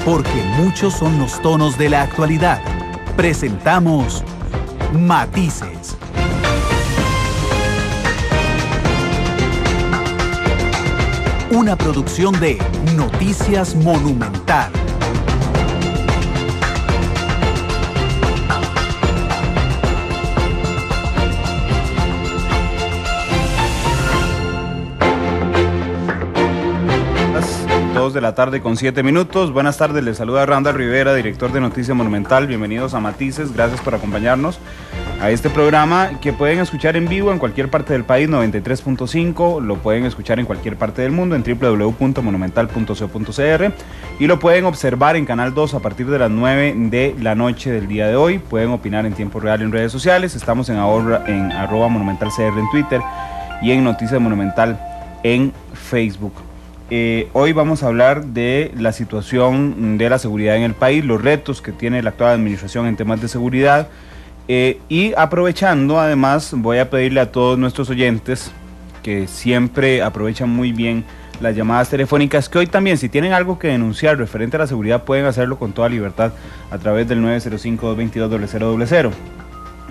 porque muchos son los tonos de la actualidad. Presentamos Matices. Una producción de Noticias Monumental. De la tarde con 7 minutos. Buenas tardes, les saluda Randall Rivera, director de Noticias Monumental. Bienvenidos a Matices, gracias por acompañarnos a este programa que pueden escuchar en vivo en cualquier parte del país, 93.5, lo pueden escuchar en cualquier parte del mundo en www.monumental.co.cr y lo pueden observar en Canal 2 a partir de las 9 de la noche del día de hoy. Pueden opinar en tiempo real en redes sociales, estamos en @monumentalcr en Twitter y en Noticias Monumental en Facebook. Hoy vamos a hablar de la situación de la seguridad en el país, los retos que tiene la actual administración en temas de seguridad y aprovechando, además, voy a pedirle a todos nuestros oyentes que siempre aprovechan muy bien las llamadas telefónicas, que hoy también, si tienen algo que denunciar referente a la seguridad, pueden hacerlo con toda libertad a través del 905-222-0000.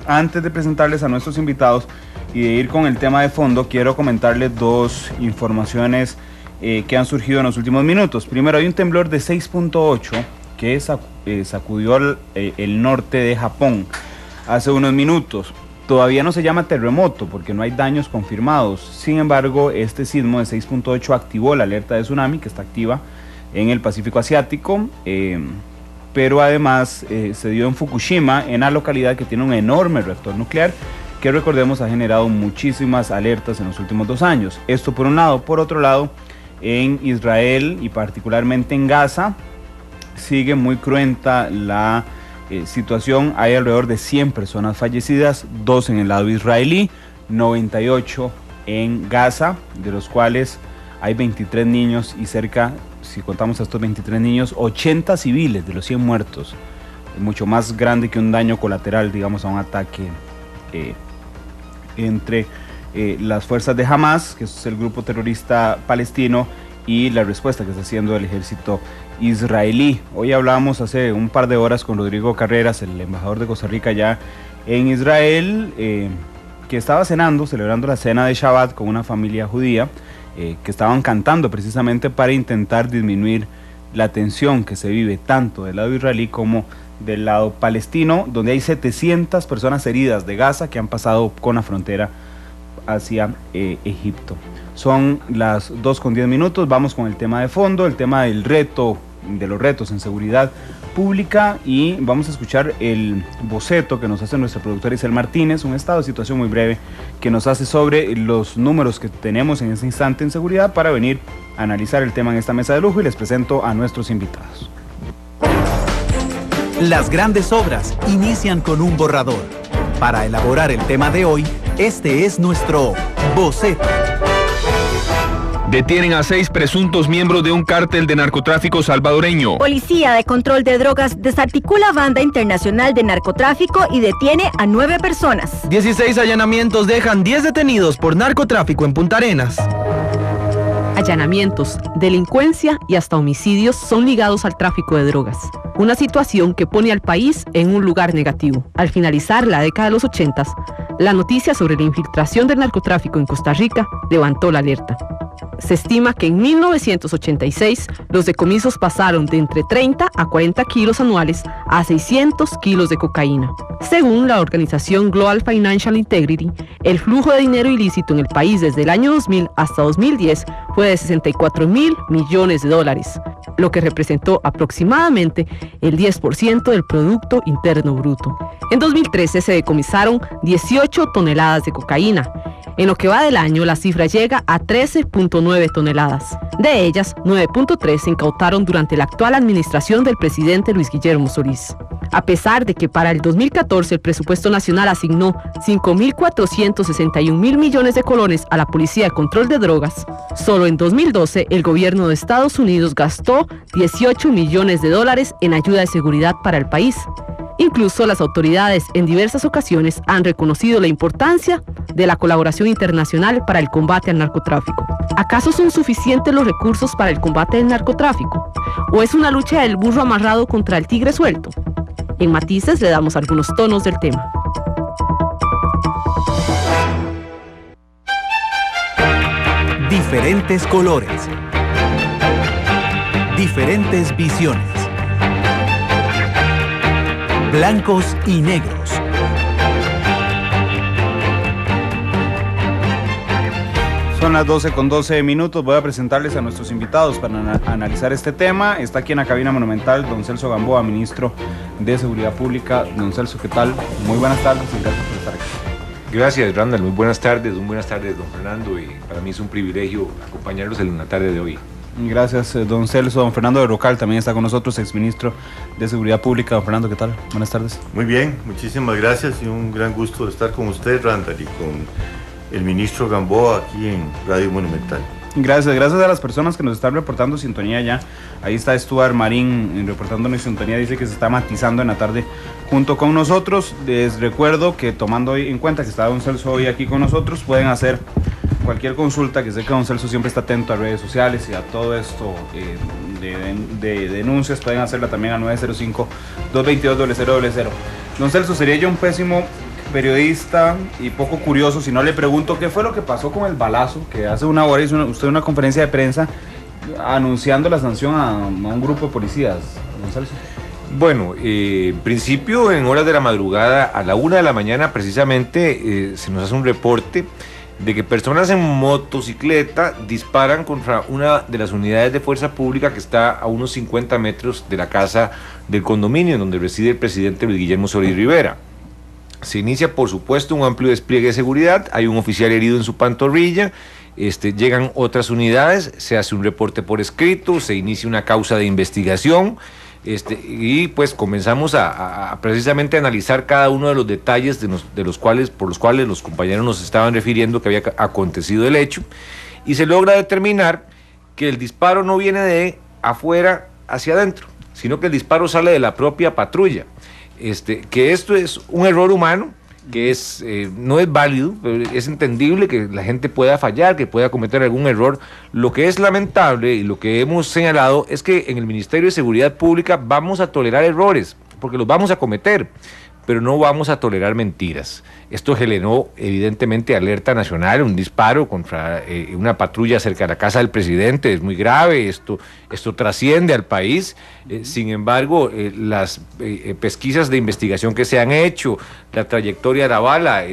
Antes de presentarles a nuestros invitados y de ir con el tema de fondo, quiero comentarles dos informaciones que han surgido en los últimos minutos. Primero, hay un temblor de 6.8 que sacudió el norte de Japón hace unos minutos. Todavía no se llama terremoto porque no hay daños confirmados. Sin embargo, este sismo de 6.8 activó la alerta de tsunami que está activa en el Pacífico Asiático, pero además se dio en Fukushima, en la localidad que tiene un enorme reactor nuclear que, recordemos, ha generado muchísimas alertas en los últimos 2 años. Esto por un lado. Por otro lado, en Israel y particularmente en Gaza sigue muy cruenta la situación. Hay alrededor de 100 personas fallecidas, 2 en el lado israelí, 98 en Gaza, de los cuales hay 23 niños y cerca, si contamos a estos 23 niños, 80 civiles de los 100 muertos. Mucho más grande que un daño colateral, digamos, a un ataque entre las fuerzas de Hamas, que es el grupo terrorista palestino, y la respuesta que está haciendo el ejército israelí. Hoy hablábamos hace un par de horas con Rodrigo Carreras, el embajador de Costa Rica ya en Israel, que estaba celebrando la cena de Shabbat con una familia judía, que estaban cantando precisamente para intentar disminuir la tensión que se vive tanto del lado israelí como del lado palestino, donde hay 700 personas heridas de Gaza que han pasado con la frontera hacia Egipto. Son las 2:10. Vamos con el tema de fondo, el tema del reto, de los retos en seguridad pública, y vamos a escuchar el boceto que nos hace nuestra productora Isel Martínez, un estado de situación muy breve que nos hace sobre los números que tenemos en este instante en seguridad para venir a analizar el tema en esta mesa de lujo, y les presento a nuestros invitados. Las grandes obras inician con un borrador. Para elaborar el tema de hoy, este es nuestro boceto. Detienen a 6 presuntos miembros de un cártel de narcotráfico salvadoreño. Policía de Control de Drogas desarticula banda internacional de narcotráfico y detiene a 9 personas. 16 allanamientos dejan 10 detenidos por narcotráfico en Punta Arenas. Allanamientos, delincuencia y hasta homicidios son ligados al tráfico de drogas. Una situación que pone al país en un lugar negativo. Al finalizar la década de los 80, la noticia sobre la infiltración del narcotráfico en Costa Rica levantó la alerta. Se estima que en 1986 los decomisos pasaron de entre 30 a 40 kilos anuales a 600 kilos de cocaína. Según la organización Global Financial Integrity, el flujo de dinero ilícito en el país desde el año 2000 hasta 2010 fue de 64.000 millones de dólares, lo que representó aproximadamente el 10% del Producto Interno Bruto. En 2013 se decomisaron 18 toneladas de cocaína. En lo que va del año, la cifra llega a 13.9 toneladas. De ellas, 9.3 se incautaron durante la actual administración del presidente Luis Guillermo Solís. A pesar de que para el 2014 el presupuesto nacional asignó 5.461.000 millones de colones a la Policía de Control de Drogas, solo en 2012 el gobierno de Estados Unidos gastó 18 millones de dólares en ayuda de seguridad para el país. Incluso las autoridades en diversas ocasiones han reconocido la importancia de la colaboración internacional para el combate al narcotráfico. ¿Acaso son suficientes los recursos para el combate del narcotráfico? ¿O es una lucha del burro amarrado contra el tigre suelto? En Matices le damos algunos tonos del tema. Diferentes colores. Diferentes visiones. Blancos y negros. Son las 12:12. Voy a presentarles a nuestros invitados para analizar este tema. Está aquí en la cabina monumental don Celso Gamboa, ministro de Seguridad Pública. Don Celso, ¿qué tal? Muy buenas tardes y gracias por estar aquí. Gracias, Randall. Muy buenas tardes, don Fernando. Y para mí es un privilegio acompañarlos en la tarde de hoy. Gracias, don Celso. Don Fernando Berrocal también está con nosotros, exministro de Seguridad Pública. Don Fernando, ¿qué tal? Buenas tardes. Muy bien, muchísimas gracias y un gran gusto de estar con usted, Randall, y con el ministro Gamboa aquí en Radio Monumental. Gracias a las personas que nos están reportando sintonía ya. Ahí está Stuart Marín reportándonos sintonía, dice que se está matizando en la tarde junto con nosotros. Les recuerdo que tomando en cuenta que está don Celso hoy aquí con nosotros, pueden hacer cualquier consulta, que sé que don Celso siempre está atento a redes sociales y a todo esto de denuncias, pueden hacerla también al 905-222-0000. Don Celso, sería yo un pésimo periodista y poco curioso si no le pregunto qué fue lo que pasó con el balazo, que hace una hora hizo usted una conferencia de prensa anunciando la sanción a un grupo de policías, don Celso. Bueno, en principio, en horas de la madrugada, a la 1 de la mañana precisamente, se nos hace un reporte de que personas en motocicleta disparan contra una de las unidades de fuerza pública que está a unos 50 metros de la casa del condominio en donde reside el presidente Luis Guillermo Solís Rivera. Se inicia, por supuesto, un amplio despliegue de seguridad, hay un oficial herido en su pantorrilla, llegan otras unidades, se hace un reporte por escrito, se inicia una causa de investigación, y pues comenzamos a precisamente analizar cada uno de los detalles por los cuales los compañeros nos estaban refiriendo que había acontecido el hecho, y se logra determinar que el disparo no viene de afuera hacia adentro, sino que el disparo sale de la propia patrulla. Que esto es un error humano, que no es válido, pero es entendible que la gente pueda fallar, que pueda cometer algún error. Lo que es lamentable y lo que hemos señalado es que en el Ministerio de Seguridad Pública vamos a tolerar errores, porque los vamos a cometer, pero no vamos a tolerar mentiras. Esto generó evidentemente alerta nacional, un disparo contra una patrulla cerca de la casa del presidente, es muy grave, esto trasciende al país. Sin embargo, las pesquisas de investigación que se han hecho, la trayectoria de la bala,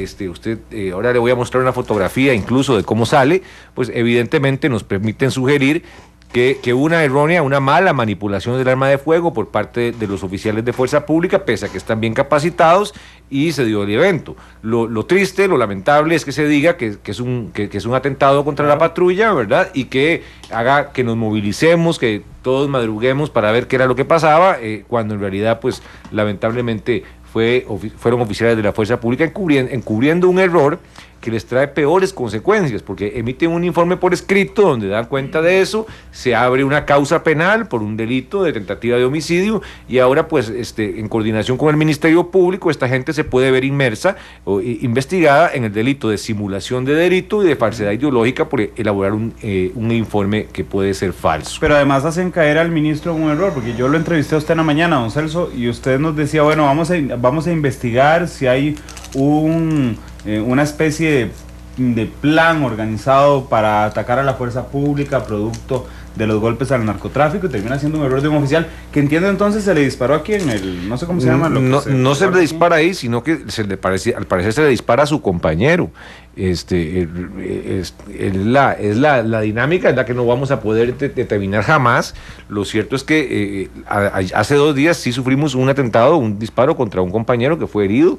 ahora le voy a mostrar una fotografía incluso de cómo sale, pues evidentemente nos permiten sugerir que una mala manipulación del arma de fuego por parte de los oficiales de fuerza pública, pese a que están bien capacitados, y se dio el evento. Lo triste, lo lamentable es que se diga que es un atentado contra la patrulla, ¿verdad? Y que haga que nos movilicemos, que todos madruguemos para ver qué era lo que pasaba, cuando en realidad, pues, lamentablemente fueron oficiales de la fuerza pública encubriendo un error que les trae peores consecuencias, porque emiten un informe por escrito donde dan cuenta de eso, se abre una causa penal por un delito de tentativa de homicidio, y ahora pues en coordinación con el Ministerio Público esta gente se puede ver inmersa o investigada en el delito de simulación de delito y de falsedad ideológica por elaborar un informe que puede ser falso. Pero además hacen caer al ministro en un error, porque yo lo entrevisté a usted en la mañana, don Celso, y usted nos decía, bueno, vamos a investigar si hay una especie de plan organizado para atacar a la fuerza pública producto de los golpes al narcotráfico, y termina siendo un error de un oficial que entiendo entonces se le disparó aquí en el, no sé cómo se llama. No se le dispara ahí, sino que al parecer se le dispara a su compañero. Es la dinámica, es la que no vamos a poder determinar jamás. Lo cierto es que hace 2 días sí sufrimos un atentado, un disparo contra un compañero que fue herido.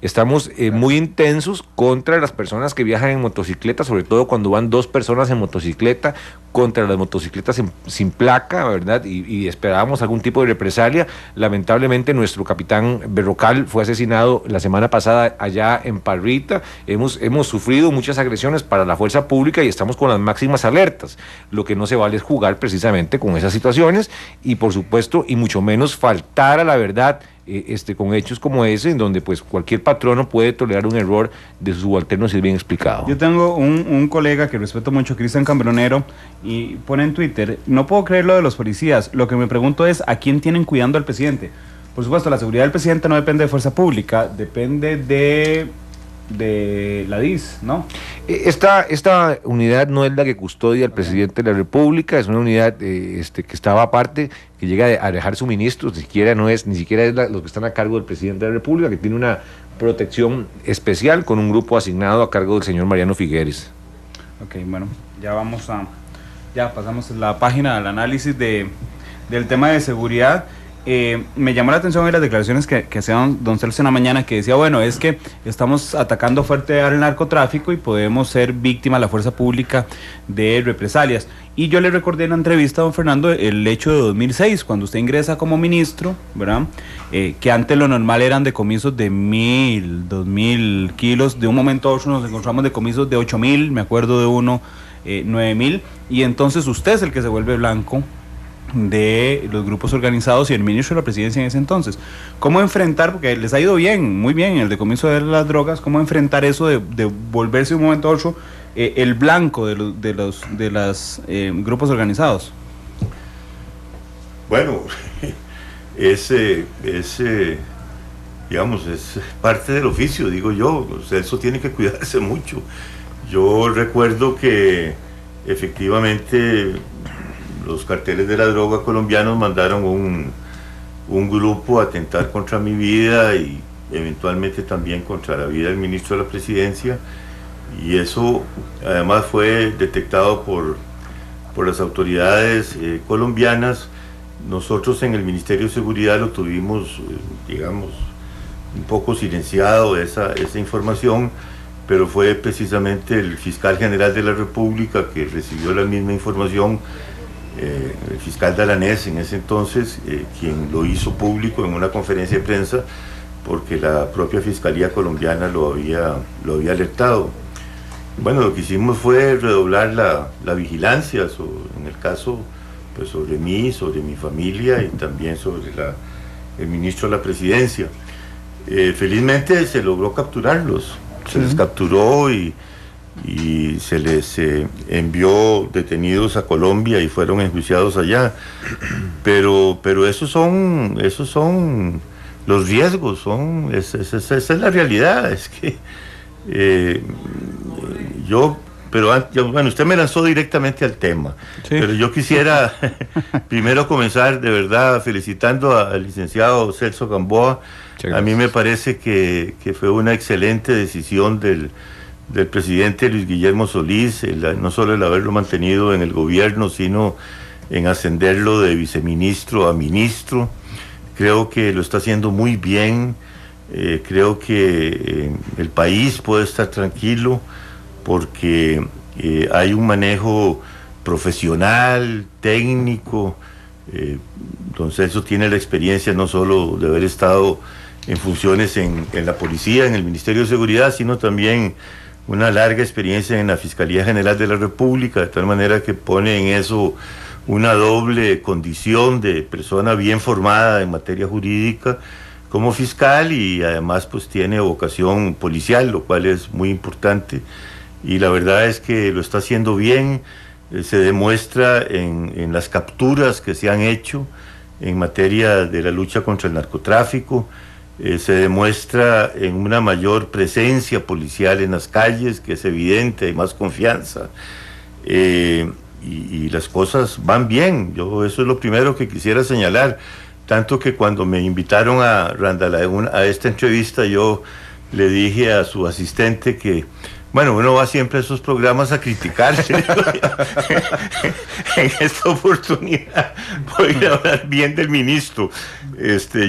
Estamos muy intensos contra las personas que viajan en motocicleta, sobre todo cuando van 2 personas en motocicleta, contra las motocicletas sin placa, ¿verdad? Y esperábamos algún tipo de represalia. Lamentablemente nuestro capitán Berrocal fue asesinado la semana pasada allá en Parrita. Hemos sufrido muchas agresiones para la fuerza pública y estamos con las máximas alertas. Lo que no se vale es jugar precisamente con esas situaciones y, por supuesto, y mucho menos faltar a la verdad con hechos como ese, en donde pues cualquier patrono puede tolerar un error de su subalterno si es bien explicado. Yo tengo un colega que respeto mucho, Cristian Cambronero, y pone en Twitter: no puedo creer lo de los policías, lo que me pregunto es ¿a quién tienen cuidando al presidente? Por supuesto, la seguridad del presidente no depende de fuerza pública, depende de la DIS, ¿no? Esta unidad no es la que custodia al presidente de la República, es una unidad que estaba aparte, que llega a dejar suministros, ni siquiera es los que están a cargo del presidente de la República, que tiene una protección especial con un grupo asignado a cargo del señor Mariano Figueres. Ok, bueno, ya pasamos la página al análisis del tema de seguridad. Me llamó la atención hoy las declaraciones que hacía don Celso en la mañana, que decía, bueno, es que estamos atacando fuerte al narcotráfico y podemos ser víctimas, la fuerza pública, de represalias. Y yo le recordé en la entrevista a don Fernando el hecho de 2006, cuando usted ingresa como ministro, ¿verdad? Que antes lo normal eran decomisos de 1.000, 2.000 kilos, de un momento a otro nos encontramos decomisos de 8.000, me acuerdo de uno, 9.000, y entonces usted es el que se vuelve blanco de los grupos organizados y el ministro de la presidencia en ese entonces. ¿Cómo enfrentar, porque les ha ido bien, muy bien en el decomiso de las drogas, cómo enfrentar eso de volverse de un momento a otro el blanco de los grupos organizados? Bueno, digamos, es parte del oficio, digo yo. O sea, eso tiene que cuidarse mucho. Yo recuerdo que efectivamente los carteles de la droga colombianos mandaron un grupo a atentar contra mi vida y eventualmente también contra la vida del ministro de la presidencia, y eso además fue detectado por las autoridades colombianas. Nosotros en el Ministerio de Seguridad lo tuvimos, digamos, un poco silenciado esa información, pero fue precisamente el fiscal general de la República que recibió la misma información, el fiscal Dalanés en ese entonces, quien lo hizo público en una conferencia de prensa, porque la propia Fiscalía colombiana lo había alertado. Bueno, lo que hicimos fue redoblar la vigilancia, en el caso, pues sobre mí, sobre mi familia y también sobre el ministro de la presidencia. Felizmente se logró capturarlos, se les capturó y se les envió detenidos a Colombia y fueron enjuiciados allá, pero esos son los riesgos, esa es la realidad. Es que bueno, usted me lanzó directamente al tema, sí. Pero yo quisiera primero comenzar de verdad felicitando al licenciado Celso Gamboa. A mí me parece que fue una excelente decisión del presidente Luis Guillermo Solís, no solo el haberlo mantenido en el gobierno, sino en ascenderlo de viceministro a ministro. Creo que lo está haciendo muy bien. Creo que el país puede estar tranquilo porque hay un manejo profesional, técnico. Don Celso tiene la experiencia no solo de haber estado en funciones en la policía, en el Ministerio de Seguridad, sino también una larga experiencia en la Fiscalía General de la República, de tal manera que pone en eso una doble condición de persona bien formada en materia jurídica como fiscal, y además pues tiene vocación policial, lo cual es muy importante, y la verdad es que lo está haciendo bien. Se demuestra en las capturas que se han hecho en materia de la lucha contra el narcotráfico. Se demuestra en una mayor presencia policial en las calles, que es evidente, hay más confianza, y las cosas van bien. Yo eso es lo primero que quisiera señalar, tanto que cuando me invitaron a Randall a esta entrevista, yo le dije a su asistente que, bueno, uno va siempre a esos programas a criticarse. En esta oportunidad voy a hablar bien del ministro.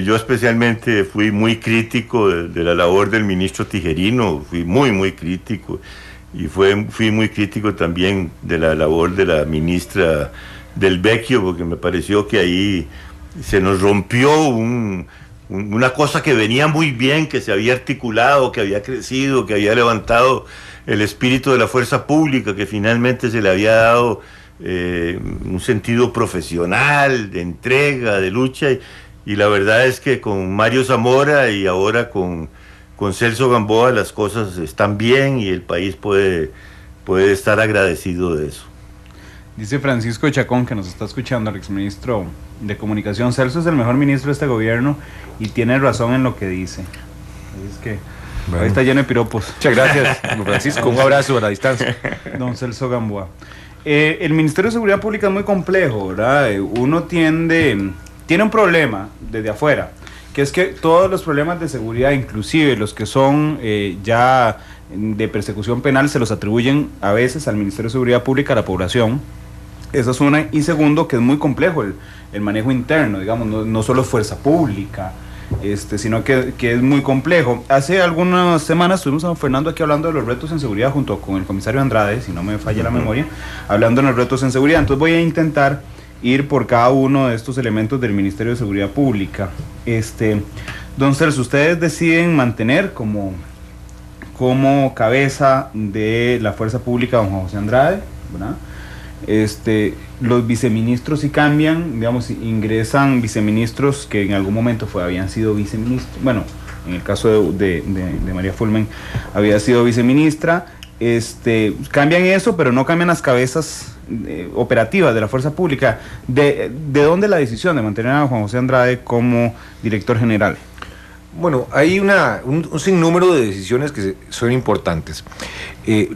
Yo especialmente fui muy crítico de la labor del ministro Tijerino, fui muy crítico, y fui muy crítico también de la labor de la ministra Del Vecchio, porque me pareció que ahí se nos rompió una cosa que venía muy bien, que se había articulado, que había crecido, que había levantado el espíritu de la fuerza pública, que finalmente se le había dado un sentido profesional, de entrega, de lucha, y la verdad es que con Mario Zamora y ahora con Celso Gamboa las cosas están bien y el país puede estar agradecido de eso. Dice Francisco Chacón, que nos está escuchando, el exministro de Comunicación: Celso es el mejor ministro de este gobierno y tiene razón en lo que dice. Es que ahí está lleno de piropos. Muchas gracias, don Francisco. Un abrazo a la distancia. Don Celso Gamboa. El Ministerio de Seguridad Pública es muy complejo, ¿verdad? Uno tiene un problema desde afuera, que es que todos los problemas de seguridad, inclusive los que son ya de persecución penal, se los atribuyen a veces al Ministerio de Seguridad Pública, a la población. Esa es una. Y segundo, que es muy complejo el manejo interno, digamos, no solo es fuerza pública, sino que es muy complejo. Hace algunas semanas estuvimos a don Fernando aquí hablando de los retos en seguridad junto con el comisario Andrade, si no me falla la memoria, hablando de los retos en seguridad. Entonces voy a intentar ir por cada uno de estos elementos del Ministerio de Seguridad Pública. Don Celso, ustedes deciden mantener como cabeza de la fuerza pública a don José Andrade, ¿verdad? Los viceministros sí cambian, digamos, ingresan viceministros que en algún momento habían sido viceministros. Bueno, en el caso de María Fulmen había sido viceministra. Cambian eso, pero no cambian las cabezas operativas de la fuerza pública. ¿De dónde la decisión de mantener a Juan José Andrade como director general? Bueno, hay un sinnúmero de decisiones que son importantes.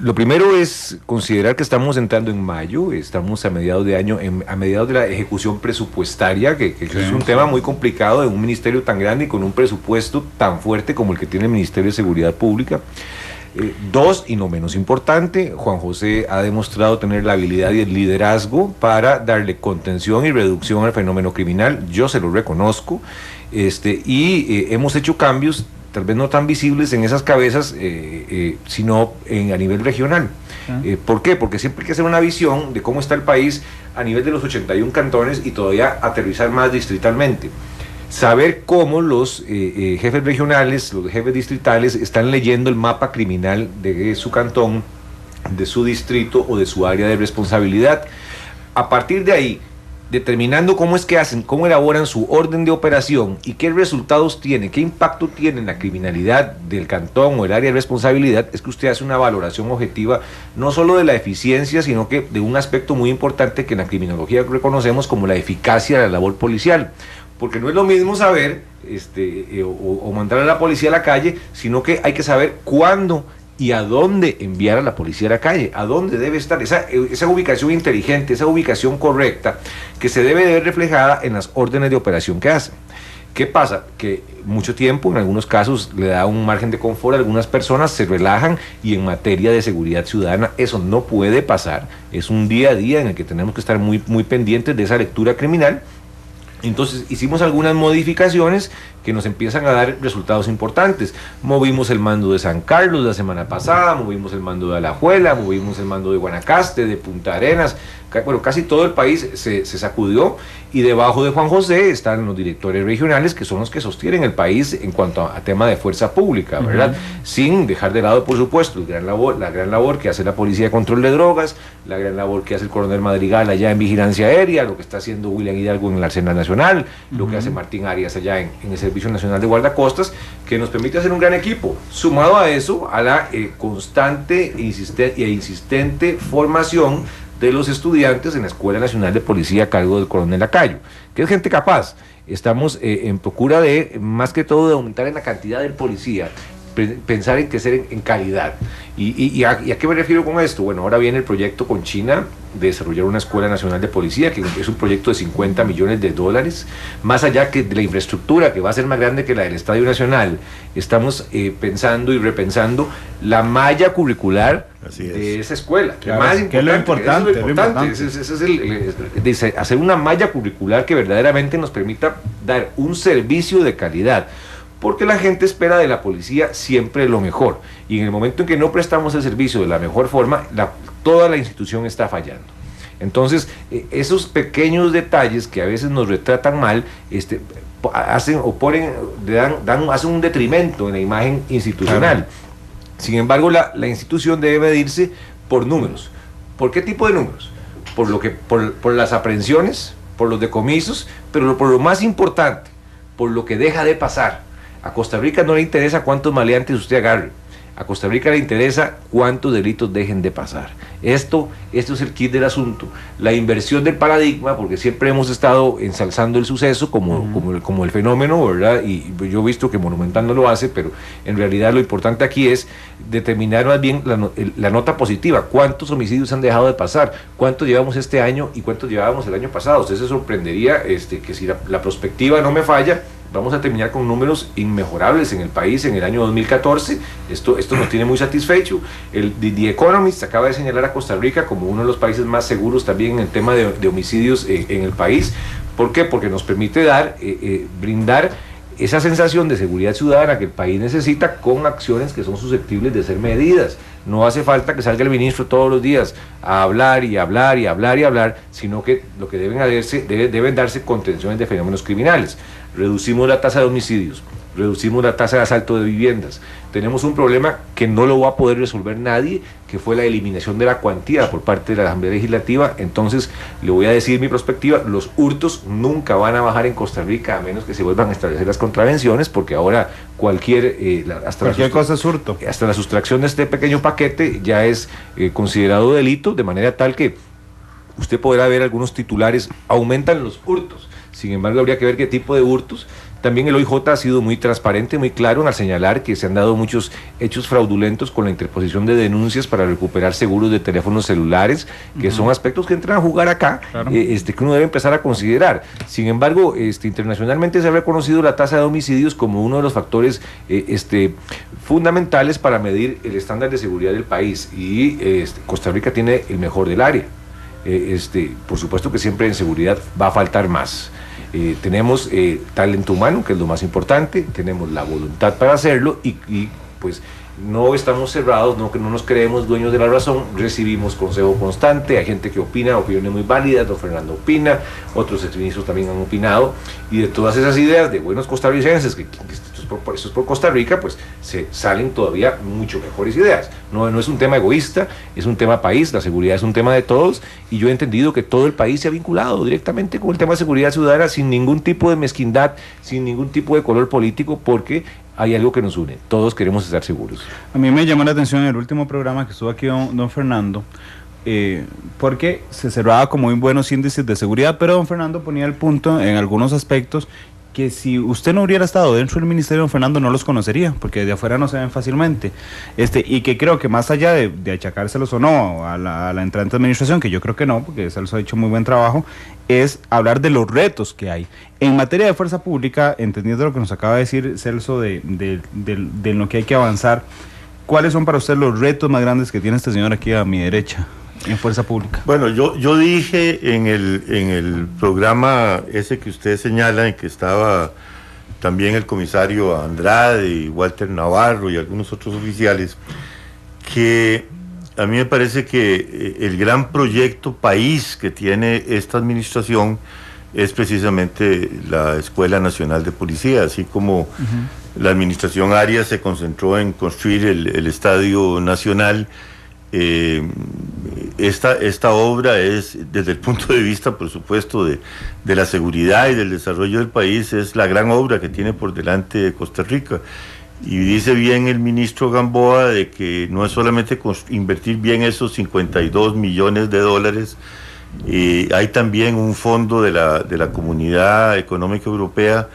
Lo primero es considerar que estamos entrando en mayo, estamos a mediados de año, a mediados de la ejecución presupuestaria, que es un tema muy complicado de un ministerio tan grande y con un presupuesto tan fuerte como el que tiene el Ministerio de Seguridad Pública. Dos, y no menos importante, Juan José ha demostrado tener la habilidad y el liderazgo para darle contención y reducción al fenómeno criminal. Yo se lo reconozco, y hemos hecho cambios, tal vez no tan visibles en esas cabezas, sino a nivel regional. ¿Por qué? Porque siempre hay que hacer una visión de cómo está el país a nivel de los 81 cantones y todavía aterrizar más distritalmente. Saber cómo los jefes regionales, los jefes distritales están leyendo el mapa criminal de su cantón, de su distrito o de su área de responsabilidad. A partir de ahí, determinando cómo es que hacen, cómo elaboran su orden de operación y qué resultados tiene, qué impacto tiene en la criminalidad del cantón o el área de responsabilidad, es que usted hace una valoración objetiva no solo de la eficiencia, sino que de un aspecto muy importante que en la criminología reconocemos como la eficacia de la labor policial. Porque no es lo mismo saber o mandar a la policía a la calle, sino que hay que saber cuándo y a dónde enviar a la policía a la calle, a dónde debe estar esa ubicación inteligente, esa ubicación correcta, que se debe ver reflejada en las órdenes de operación que hacen. ¿Qué pasa? Que mucho tiempo, en algunos casos, le da un margen de confort a algunas personas, se relajan, y en materia de seguridad ciudadana eso no puede pasar. Es un día a día en el que tenemos que estar muy, muy pendientes de esa lectura criminal. Entonces hicimos algunas modificaciones que nos empiezan a dar resultados importantes. Movimos el mando de San Carlos la semana pasada, movimos el mando de Alajuela, movimos el mando de Guanacaste, de Punta Arenas. Bueno, casi todo el país se sacudió, y debajo de Juan José están los directores regionales, que son los que sostienen el país en cuanto a tema de fuerza pública, ¿verdad? Sin dejar de lado, por supuesto, la gran labor que hace la Policía de Control de Drogas, la gran labor que hace el coronel Madrigal allá en Vigilancia Aérea, lo que está haciendo William Hidalgo en el Arsenal Nacional, lo que hace Martín Arias allá en el Servicio Nacional de Guardacostas, que nos permite hacer un gran equipo. Sumado a eso, a la constante e insistente formación de los estudiantes en la Escuela Nacional de Policía a cargo del coronel Lacayo, que es gente capaz. Estamos en procura de, más que todo, de aumentar en la cantidad del policía, pensar en crecer en calidad. ¿Y a qué me refiero con esto? Bueno, ahora viene el proyecto con China de desarrollar una Escuela Nacional de Policía, que es un proyecto de $50 millones, más allá que de la infraestructura, que va a ser más grande que la del Estadio Nacional. Estamos pensando y repensando la malla curricular de esa escuela. Claro, que es lo importante. Es hacer una malla curricular que verdaderamente nos permita dar un servicio de calidad, porque la gente espera de la policía siempre lo mejor, y en el momento en que no prestamos el servicio de la mejor forma, toda la institución está fallando. Entonces, esos pequeños detalles que a veces nos retratan mal, hacen un detrimento en la imagen institucional. Claro. Sin embargo, la institución debe medirse por números. ¿Por qué tipo de números? Por las aprehensiones, por los decomisos, pero por lo más importante, por lo que deja de pasar. A Costa Rica no le interesa cuántos maleantes usted agarre. A Costa Rica le interesa cuántos delitos dejen de pasar. Esto es el kit del asunto. La inversión del paradigma, porque siempre hemos estado ensalzando el suceso como el fenómeno, ¿verdad? Y yo he visto que Monumental no lo hace, pero en realidad lo importante aquí es determinar más bien la nota positiva. ¿Cuántos homicidios han dejado de pasar? ¿Cuántos llevamos este año y cuántos llevábamos el año pasado? Usted se sorprendería que si la perspectiva no me falla, vamos a terminar con números inmejorables en el país en el año 2014. Esto nos tiene muy satisfecho. The Economist acaba de señalar a Costa Rica como uno de los países más seguros también en el tema de homicidios en el país. ¿Por qué? Porque nos permite brindar esa sensación de seguridad ciudadana que el país necesita con acciones que son susceptibles de ser medidas. No hace falta que salga el ministro todos los días a hablar y hablar y hablar y hablar, sino que lo que deben darse contenciones de fenómenos criminales. Reducimos la tasa de homicidios, reducimos la tasa de asalto de viviendas. Tenemos un problema que no lo va a poder resolver nadie, que fue la eliminación de la cuantía por parte de la Asamblea Legislativa. Entonces, le voy a decir mi perspectiva: los hurtos nunca van a bajar en Costa Rica a menos que se vuelvan a establecer las contravenciones, porque ahora cualquier cosa es hurto. Hasta la sustracción de este pequeño paquete ya es considerado delito, de manera tal que usted podrá ver algunos titulares: aumentan los hurtos. Sin embargo, habría que ver qué tipo de hurtos. También el OIJ ha sido muy transparente, muy claro al señalar que se han dado muchos hechos fraudulentos con la interposición de denuncias para recuperar seguros de teléfonos celulares, que son aspectos que entran a jugar acá, claro. Que uno debe empezar a considerar. Sin embargo, internacionalmente se ha reconocido la tasa de homicidios como uno de los factores fundamentales para medir el estándar de seguridad del país, y Costa Rica tiene el mejor del área. Por supuesto que siempre en seguridad va a faltar más. Tenemos talento humano, que es lo más importante, tenemos la voluntad para hacerlo y pues no estamos cerrados, no nos creemos dueños de la razón, recibimos consejo constante, hay gente que opina, opiniones muy válidas. Don Fernando opina, otros ministros también han opinado, y de todas esas ideas de buenos costarricenses, que esto es por Costa Rica, pues se salen todavía mucho mejores ideas. No es un tema egoísta, es un tema país, la seguridad es un tema de todos, y yo he entendido que todo el país se ha vinculado directamente con el tema de seguridad ciudadana, sin ningún tipo de mezquindad, sin ningún tipo de color político, porque hay algo que nos une, todos queremos estar seguros. A mí me llamó la atención en el último programa que estuvo aquí don Fernando, porque se cerraba con muy buenos índices de seguridad, pero don Fernando ponía el punto en algunos aspectos que si usted no hubiera estado dentro del ministerio, don Fernando no los conocería, porque de afuera no se ven fácilmente, y que creo que más allá de achacárselos o no a la entrante administración, que yo creo que no, porque Celso ha hecho muy buen trabajo, es hablar de los retos que hay. En materia de fuerza pública, entendiendo lo que nos acaba de decir Celso de lo que hay que avanzar, ¿cuáles son para usted los retos más grandes que tiene este señor aquí a mi derecha en fuerza pública? Bueno, yo dije en el programa ese que usted señala, en que estaba también el comisario Andrade y Walter Navarro y algunos otros oficiales, que a mí me parece que el gran proyecto país que tiene esta administración es precisamente la Escuela Nacional de Policía, así como la administración Arias se concentró en construir el Estadio Nacional. Esta obra es, desde el punto de vista, por supuesto, de la seguridad y del desarrollo del país, es la gran obra que tiene por delante Costa Rica. Y dice bien el ministro Gamboa de que no es solamente invertir bien esos 52 millones de dólares, hay también un fondo de la Comunidad Económica Europea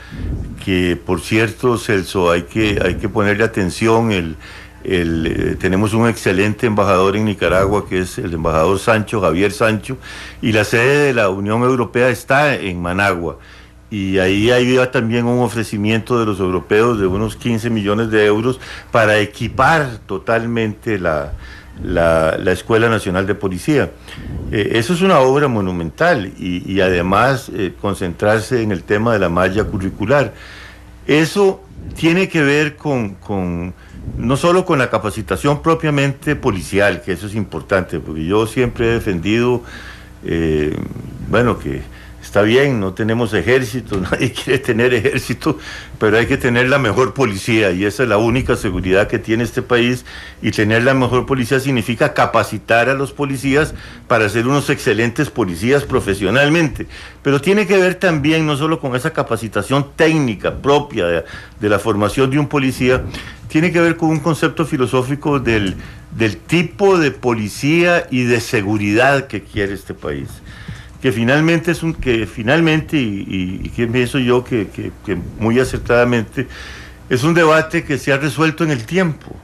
que, por cierto, Celso, hay que ponerle atención. Tenemos un excelente embajador en Nicaragua, que es el embajador Javier Sancho, y la sede de la Unión Europea está en Managua. Y ahí hay también un ofrecimiento de los europeos de unos 15 millones de euros para equipar totalmente la Escuela Nacional de Policía. Eso es una obra monumental y además concentrarse en el tema de la malla curricular. Eso tiene que ver con no solo con la capacitación propiamente policial, que eso es importante, porque yo siempre he defendido, que Está bien, no tenemos ejército, nadie quiere tener ejército, pero hay que tener la mejor policía y esa es la única seguridad que tiene este país, y tener la mejor policía significa capacitar a los policías para ser unos excelentes policías profesionalmente, pero tiene que ver también no solo con esa capacitación técnica propia de la formación de un policía, tiene que ver con un concepto filosófico del tipo de policía y de seguridad que quiere este país. Que finalmente y que pienso yo que muy acertadamente es un debate que se ha resuelto en el tiempo,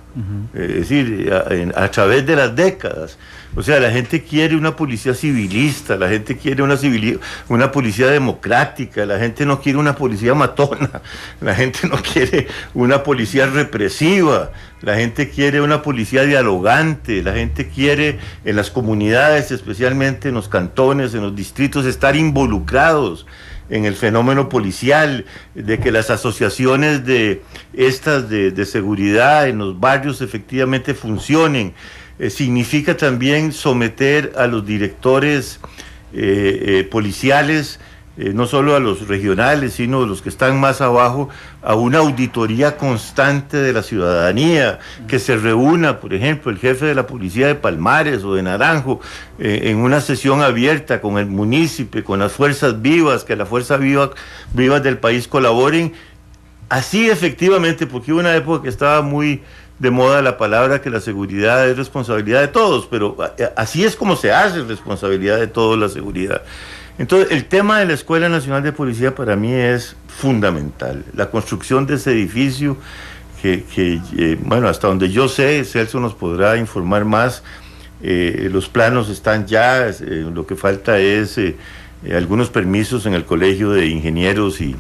es decir, a través de las décadas. O sea, la gente quiere una policía civilista, la gente quiere una policía democrática, la gente no quiere una policía matona, la gente no quiere una policía represiva, la gente quiere una policía dialogante, la gente quiere en las comunidades, especialmente en los cantones, en los distritos, estar involucrados en el fenómeno policial, de que las asociaciones de seguridad en los barrios efectivamente funcionen. Significa también someter a los directores policiales, no solo a los regionales, sino a los que están más abajo, a una auditoría constante de la ciudadanía, que se reúna, por ejemplo, el jefe de la policía de Palmares o de Naranjo, en una sesión abierta con el municipio, con las fuerzas vivas, que las fuerzas vivas del país colaboren, así efectivamente, porque hubo una época que estaba muy de moda la palabra que la seguridad es responsabilidad de todos, pero así es como se hace responsabilidad de todos la seguridad. Entonces, el tema de la Escuela Nacional de Policía para mí es fundamental. La construcción de ese edificio, bueno, hasta donde yo sé, Celso nos podrá informar más, los planos están ya, lo que falta es algunos permisos en el Colegio de Ingenieros y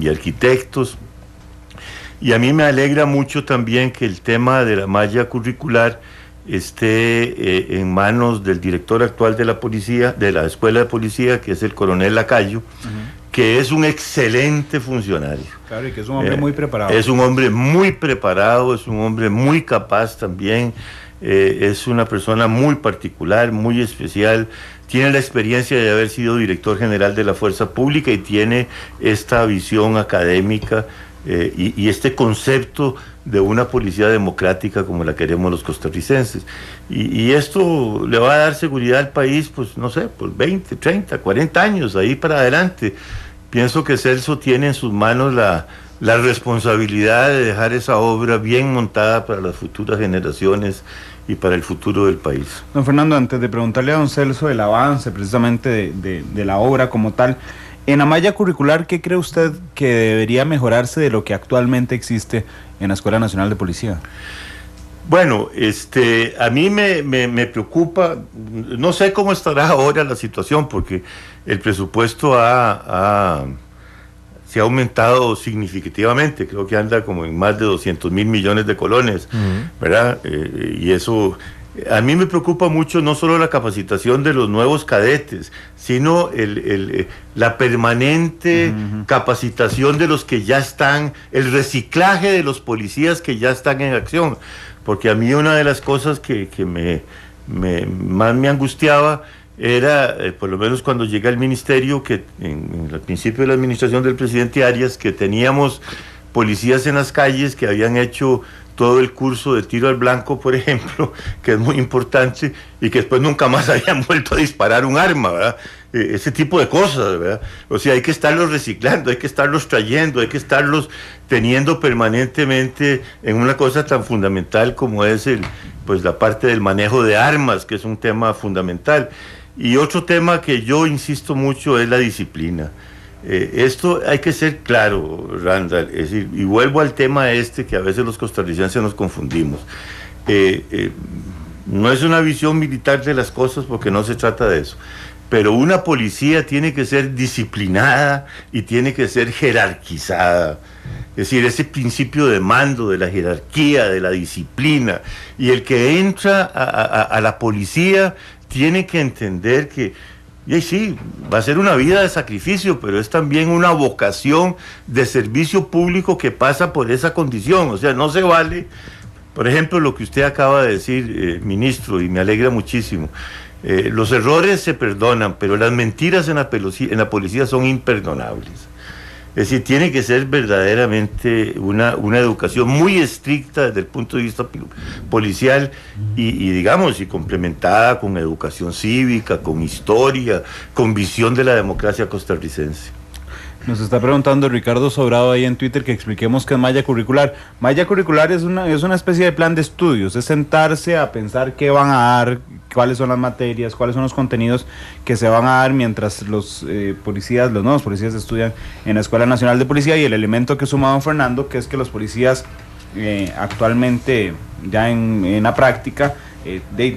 Arquitectos. Y a mí me alegra mucho también que el tema de la malla curricular esté en manos del director actual de la policía, de la Escuela de Policía, que es el coronel Lacayo, que es un excelente funcionario. Claro, y que es un hombre muy preparado. Es un hombre muy preparado, es un hombre muy capaz también, es una persona muy particular, muy especial, tiene la experiencia de haber sido director general de la Fuerza Pública y tiene esta visión académica y este concepto de una policía democrática como la queremos los costarricenses. Y esto le va a dar seguridad al país, pues no sé, por 20, 30, 40 años, ahí para adelante. Pienso que Celso tiene en sus manos la responsabilidad de dejar esa obra bien montada para las futuras generaciones y para el futuro del país. Don Fernando, antes de preguntarle a don Celso el avance precisamente de la obra como tal, en la malla curricular, ¿qué cree usted que debería mejorarse de lo que actualmente existe en la Escuela Nacional de Policía? Bueno, a mí me preocupa, no sé cómo estará ahora la situación, porque el presupuesto se ha aumentado significativamente, creo que anda como en más de 200 mil millones de colones, ¿verdad? Y eso, a mí me preocupa mucho no solo la capacitación de los nuevos cadetes, sino la permanente capacitación de los que ya están, el reciclaje de los policías que ya están en acción, porque a mí una de las cosas que más me angustiaba era, por lo menos cuando llegué al ministerio, que en el principio de la administración del presidente Arias, que teníamos policías en las calles que habían hecho todo el curso de tiro al blanco, por ejemplo, que es muy importante, y que después nunca más habían vuelto a disparar un arma, ¿verdad? Ese tipo de cosas, ¿verdad? O sea, hay que estarlos reciclando, hay que estarlos trayendo, hay que estarlos teniendo permanentemente en una cosa tan fundamental como es pues la parte del manejo de armas, que es un tema fundamental. Y otro tema que yo insisto mucho es la disciplina. Esto hay que ser claro, Randall, es decir, y vuelvo al tema que a veces los costarricenses nos confundimos. No es una visión militar de las cosas, porque no se trata de eso, pero una policía tiene que ser disciplinada y tiene que ser jerarquizada. Es decir, ese principio de mando, de la jerarquía, de la disciplina, y el que entra a la policía tiene que entender que, y sí, va a ser una vida de sacrificio, pero es también una vocación de servicio público que pasa por esa condición. O sea, no se vale, por ejemplo, lo que usted acaba de decir, ministro, y me alegra muchísimo. Los errores se perdonan, pero las mentiras en la policía son imperdonables. Es decir, tiene que ser verdaderamente una educación muy estricta desde el punto de vista policial y complementada con educación cívica, con historia, con visión de la democracia costarricense. Nos está preguntando Ricardo Sobrado ahí en Twitter que expliquemos qué es malla curricular. Malla curricular es una especie de plan de estudios, es sentarse a pensar qué van a dar, cuáles son las materias, cuáles son los contenidos que se van a dar mientras los nuevos policías estudian en la Escuela Nacional de Policía, y el elemento que suma don Fernando, que es que los policías actualmente ya en la práctica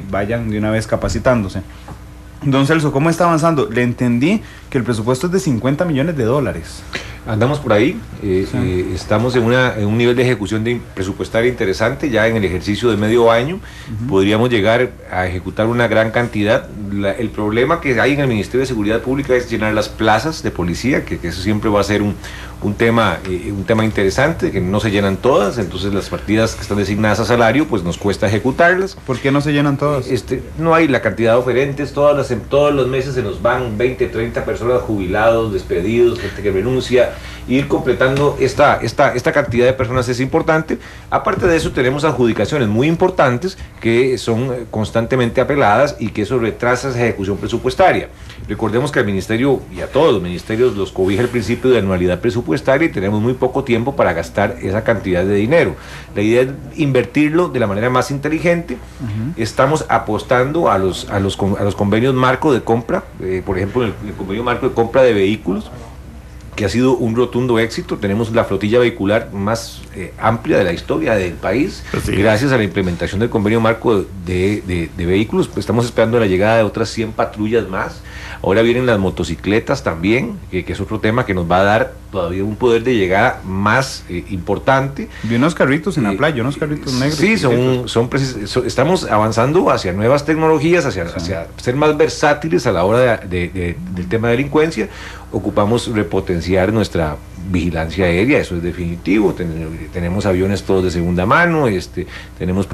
vayan de una vez capacitándose. Don Celso, ¿cómo está avanzando? Le entendí que el presupuesto es de $50 millones. Andamos por ahí, estamos en un nivel de ejecución presupuestaria interesante. Ya en el ejercicio de medio año podríamos llegar a ejecutar una gran cantidad. El problema que hay en el Ministerio de Seguridad Pública es llenar las plazas de policía, que eso siempre va a ser un tema interesante, que no se llenan todas. Entonces las partidas que están designadas a salario, pues nos cuesta ejecutarlas. ¿Por qué no se llenan todas? No hay la cantidad de oferentes. Todos los meses se nos van 20, 30 personas, jubilados, despedidos, gente que renuncia. Ir completando esta cantidad de personas es importante. Aparte de eso, tenemos adjudicaciones muy importantes que son constantemente apeladas y que eso retrasa esa ejecución presupuestaria. Recordemos que al ministerio y a todos los ministerios los cobija el principio de anualidad presupuestaria y tenemos muy poco tiempo para gastar esa cantidad de dinero. La idea es invertirlo de la manera más inteligente. Estamos apostando a los convenios marco de compra, por ejemplo, el convenio marco de compra de vehículos, que ha sido un rotundo éxito. Tenemos la flotilla vehicular más amplia de la historia del país, gracias a la implementación del convenio marco de vehículos. Pues estamos esperando la llegada de otras 100 patrullas más. Ahora vienen las motocicletas también, que es otro tema que nos va a dar todavía un poder de llegada más importante. Vi unos carritos en la playa, unos carritos negros. Sí, estamos avanzando hacia nuevas tecnologías, hacia ser más versátiles a la hora del tema de delincuencia. Ocupamos repotenciar nuestra vigilancia aérea, eso es definitivo. Tenemos aviones todos de segunda mano, tenemos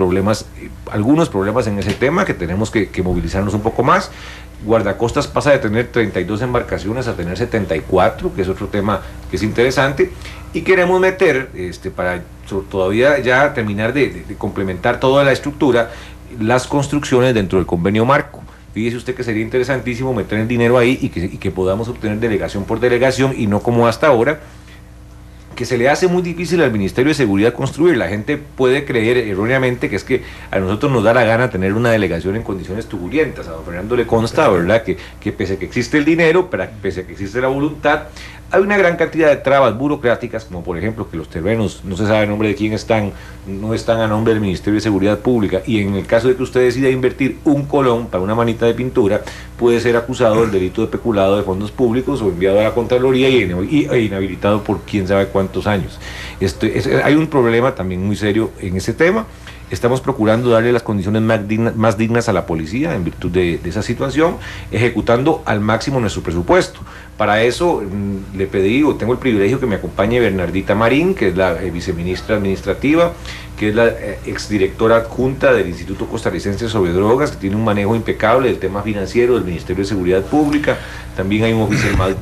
algunos problemas en ese tema que tenemos que movilizarnos un poco más. Guardacostas pasa de tener 32 embarcaciones a tener 74, que es otro tema que es interesante, y queremos meter, para todavía ya terminar de complementar toda la estructura, las construcciones dentro del convenio marco. Fíjese usted que sería interesantísimo meter el dinero ahí y que podamos obtener delegación por delegación, y no como hasta ahora, que se le hace muy difícil al Ministerio de Seguridad construir. La gente puede creer erróneamente que es que a nosotros nos da la gana tener una delegación en condiciones turbulentas. A don Fernando le consta, ¿verdad?, que pese a que existe el dinero, pese a que existe la voluntad, hay una gran cantidad de trabas burocráticas, como por ejemplo que los terrenos no se sabe el nombre de quién están, no están a nombre del Ministerio de Seguridad Pública, y en el caso de que usted decida invertir un colón para una manita de pintura, puede ser acusado del delito de peculado de fondos públicos o enviado a la Contraloría y inhabilitado por quién sabe cuántos años. Hay un problema también muy serio en ese tema. Estamos procurando darle las condiciones más dignas a la policía en virtud de esa situación, ejecutando al máximo nuestro presupuesto. Para eso le pedí, o tengo el privilegio que me acompañe Bernardita Marín, que es la viceministra administrativa, que es la exdirectora adjunta del Instituto Costarricense sobre Drogas, que tiene un manejo impecable del tema financiero del Ministerio de Seguridad Pública. También hay un oficial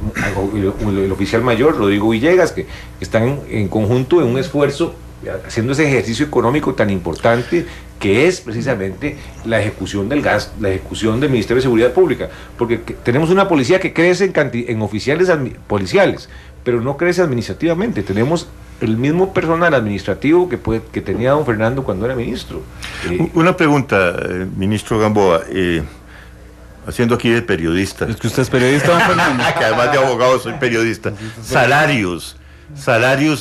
el oficial mayor, Rodrigo Villegas, que están en conjunto en un esfuerzo haciendo ese ejercicio económico tan importante que es precisamente la ejecución del gas, la ejecución del Ministerio de Seguridad Pública, porque tenemos una policía que crece en oficiales policiales, pero no crece administrativamente. Tenemos el mismo personal administrativo que tenía don Fernando cuando era ministro. Una pregunta, ministro Gamboa, haciendo aquí de periodista. Es que usted es periodista, don Fernando. Que además de abogado soy periodista. Salarios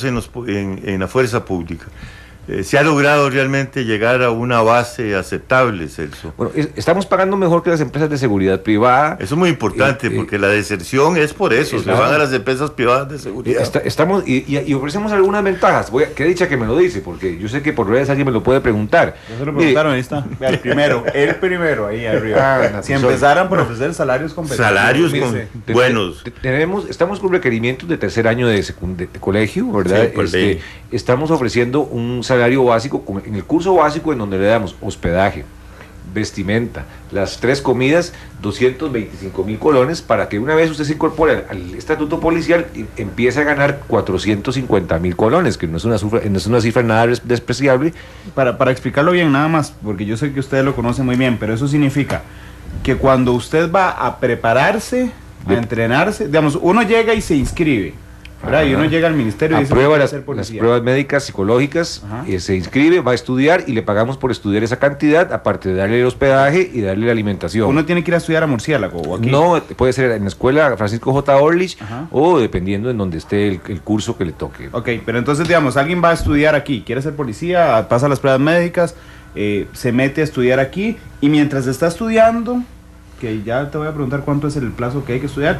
en la fuerza pública. ¿Se ha logrado realmente llegar a una base aceptable, Celso? Bueno, estamos pagando mejor que las empresas de seguridad privada. Eso es muy importante, porque la deserción es por eso, se van a las empresas privadas de seguridad. Estamos y ofrecemos algunas ventajas. Qué dicha que me lo dice, porque yo sé que por redes alguien me lo puede preguntar. Ya se lo preguntaron, ahí está. El primero, ahí arriba. Si empezaran por ofrecer salarios competitivos. Buenos. Estamos con requerimientos de tercer año de colegio, ¿verdad? Sí, estamos ofreciendo un salario básico, en el curso básico, en donde le damos hospedaje, vestimenta, las 3 comidas, 225.000 colones, para que una vez usted se incorpore al estatuto policial empiece a ganar 450.000 colones, que no es una cifra nada despreciable. Para explicarlo bien nada más, porque yo sé que ustedes lo conocen muy bien, pero eso significa que cuando usted va a prepararse, a entrenarse, digamos, uno llega y se inscribe, ¿verdad? Y uno llega al ministerio y dice, aprueba voy a las ser policía. pruebas médicas, psicológicas, se inscribe, va a estudiar y le pagamos por estudiar esa cantidad, aparte de darle el hospedaje y darle la alimentación. Uno tiene que ir a estudiar a Murciélago o aquí. No, puede ser en la escuela Francisco J. Orlich o dependiendo en donde esté el curso que le toque. Ok, pero entonces, digamos, alguien va a estudiar aquí, quiere ser policía, pasa las pruebas médicas, se mete a estudiar aquí y mientras está estudiando, que ya te voy a preguntar cuánto es el plazo que hay que estudiar,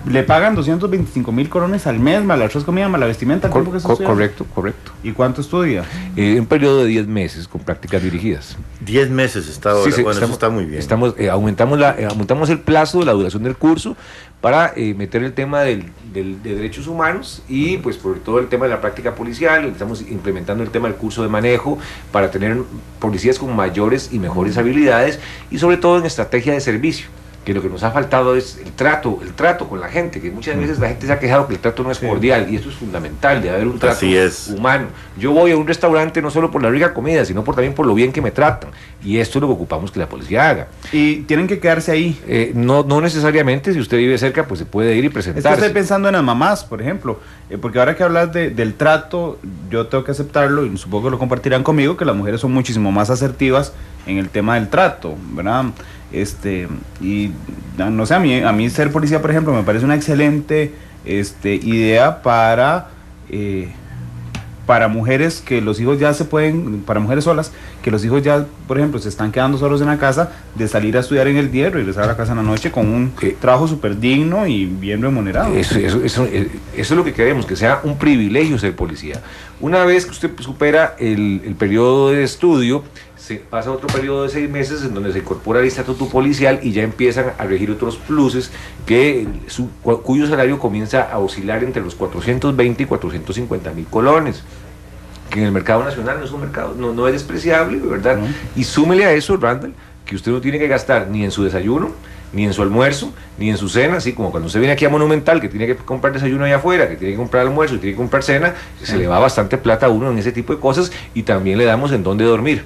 le pagan 225.000 colones al mes, más las 3 comidas, más la vestimenta. Correcto. ¿Y cuánto estudia? Un periodo de 10 meses con prácticas dirigidas. 10 meses está ahora, Sí, bueno, eso está muy bien. Aumentamos el plazo de la duración del curso para meter el tema de derechos humanos y pues por todo el tema de la práctica policial. Estamos implementando el tema del curso de manejo para tener policías con mayores y mejores habilidades y sobre todo en estrategia de servicio, que lo que nos ha faltado es el trato con la gente, que muchas veces la gente se ha quejado que el trato no es cordial, y esto es fundamental, de haber un trato humano. Yo voy a un restaurante no solo por la rica comida, sino también por lo bien que me tratan, y esto es lo que ocupamos que la policía haga. ¿Y tienen que quedarse ahí? No necesariamente, si usted vive cerca, pues se puede ir y presentarse. Es que estoy pensando en las mamás, por ejemplo, porque ahora que hablas del trato, yo tengo que aceptarlo, y supongo que lo compartirán conmigo, que las mujeres son muchísimo más asertivas en el tema del trato, ¿verdad? Y no sé, a mí ser policía, por ejemplo, me parece una excelente idea para mujeres que los hijos ya para mujeres solas, que los hijos ya, por ejemplo, se están quedando solos en la casa, de salir a estudiar en el día y regresar a la casa en la noche con un trabajo súper digno y bien remunerado. Eso es lo que queremos, que sea un privilegio ser policía. Una vez que usted supera el periodo de estudio, se pasa otro periodo de 6 meses en donde se incorpora el estatuto policial y ya empiezan a regir otros pluses cuyo salario comienza a oscilar entre los 420 y 450.000 colones, que en el mercado nacional no es un mercado, no es despreciable, ¿verdad? Y súmele a eso, Randall, que usted no tiene que gastar ni en su desayuno, ni en su almuerzo, ni en su cena, así como cuando usted viene aquí a Monumental, que tiene que comprar desayuno allá afuera, que tiene que comprar almuerzo y tiene que comprar cena, se le va bastante plata a uno en ese tipo de cosas, y también le damos en dónde dormir.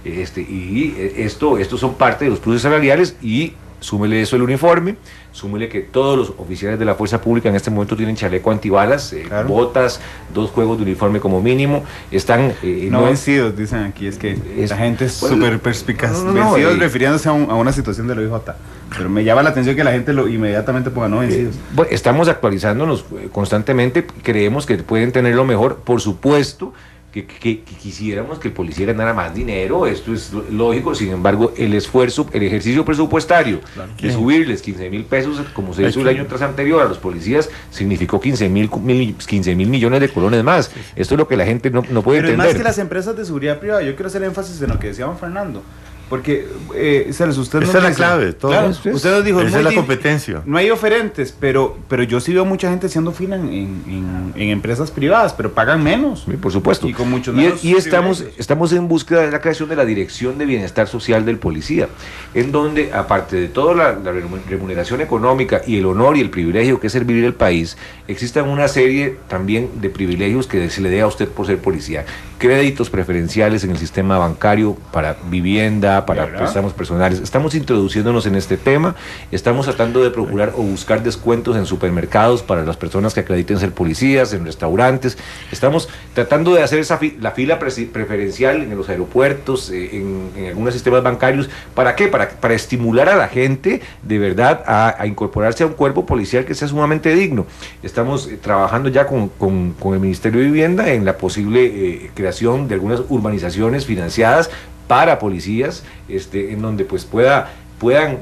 Estos son parte de los pluses salariales, y súmele eso el uniforme, súmele que todos los oficiales de la fuerza pública en este momento tienen chaleco antibalas, botas, 2 juegos de uniforme como mínimo, están no vencidos, dicen aquí, es que la gente es súper perspicaz, vencidos refiriéndose a una situación del OIJ, pero me llama la atención que la gente inmediatamente ponga no vencidos. Estamos actualizándonos constantemente, creemos que pueden tenerlo mejor, por supuesto. Que quisiéramos que el policía ganara más dinero, esto es lógico, sin embargo el ejercicio presupuestario de subirles 15.000 pesos como se hizo el año tras anterior a los policías significó 15.000 millones de colones más. Esto es lo que la gente no puede entender. Pero es más que las empresas de seguridad privada, yo quiero hacer énfasis en lo que decía don Fernando, porque usted esa es la clave de todo. Claro, usted nos dijo, esa es la competencia. No hay oferentes, pero yo sí veo mucha gente haciendo fila en empresas privadas, pero pagan menos. Sí, por supuesto. Y con muchos menos. Y estamos en búsqueda de la creación de la Dirección de Bienestar Social del Policía, en donde, aparte de toda la remuneración económica y el honor y el privilegio que es servir al país, existan una serie también de privilegios que se le dé a usted por ser policía. Créditos preferenciales en el sistema bancario para vivienda, para préstamos personales. Estamos introduciéndonos en este tema, estamos tratando de procurar o buscar descuentos en supermercados para las personas que acrediten ser policías, en restaurantes. Estamos tratando de hacer la fila preferencial en los aeropuertos, en algunos sistemas bancarios. ¿Para qué? Para estimular a la gente de verdad a incorporarse a un cuerpo policial que sea sumamente digno. Estamos trabajando ya con el Ministerio de Vivienda en la posible creación de algunas urbanizaciones financiadas para policías, en donde pues puedan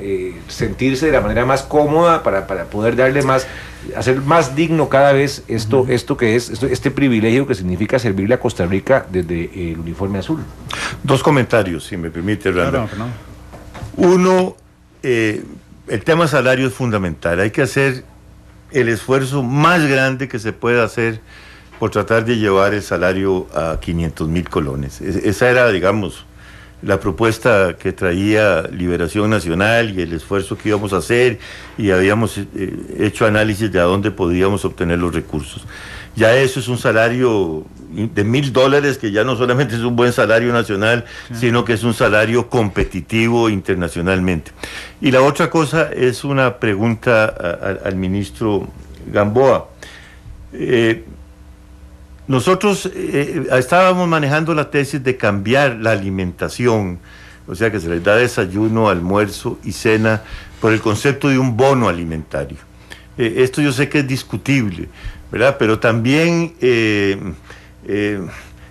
sentirse de la manera más cómoda para poder darle hacer más digno cada vez este privilegio que significa servirle a Costa Rica desde el uniforme azul. 2 comentarios, si me permite, Randall. Claro. Uno, el tema salario es fundamental. Hay que hacer el esfuerzo más grande que se pueda hacer por tratar de llevar el salario a 500.000 colones. Esa era, digamos, la propuesta que traía Liberación Nacional y el esfuerzo que íbamos a hacer, y habíamos hecho análisis de a dónde podíamos obtener los recursos. Ya eso es un salario de $1,000, que ya no solamente es un buen salario nacional, sino que es un salario competitivo internacionalmente. Y la otra cosa es una pregunta al ministro Gamboa. Nosotros estábamos manejando la tesis de cambiar la alimentación, o sea que se les da desayuno, almuerzo y cena, por el concepto de un bono alimentario. Esto yo sé que es discutible, ¿verdad? Pero también,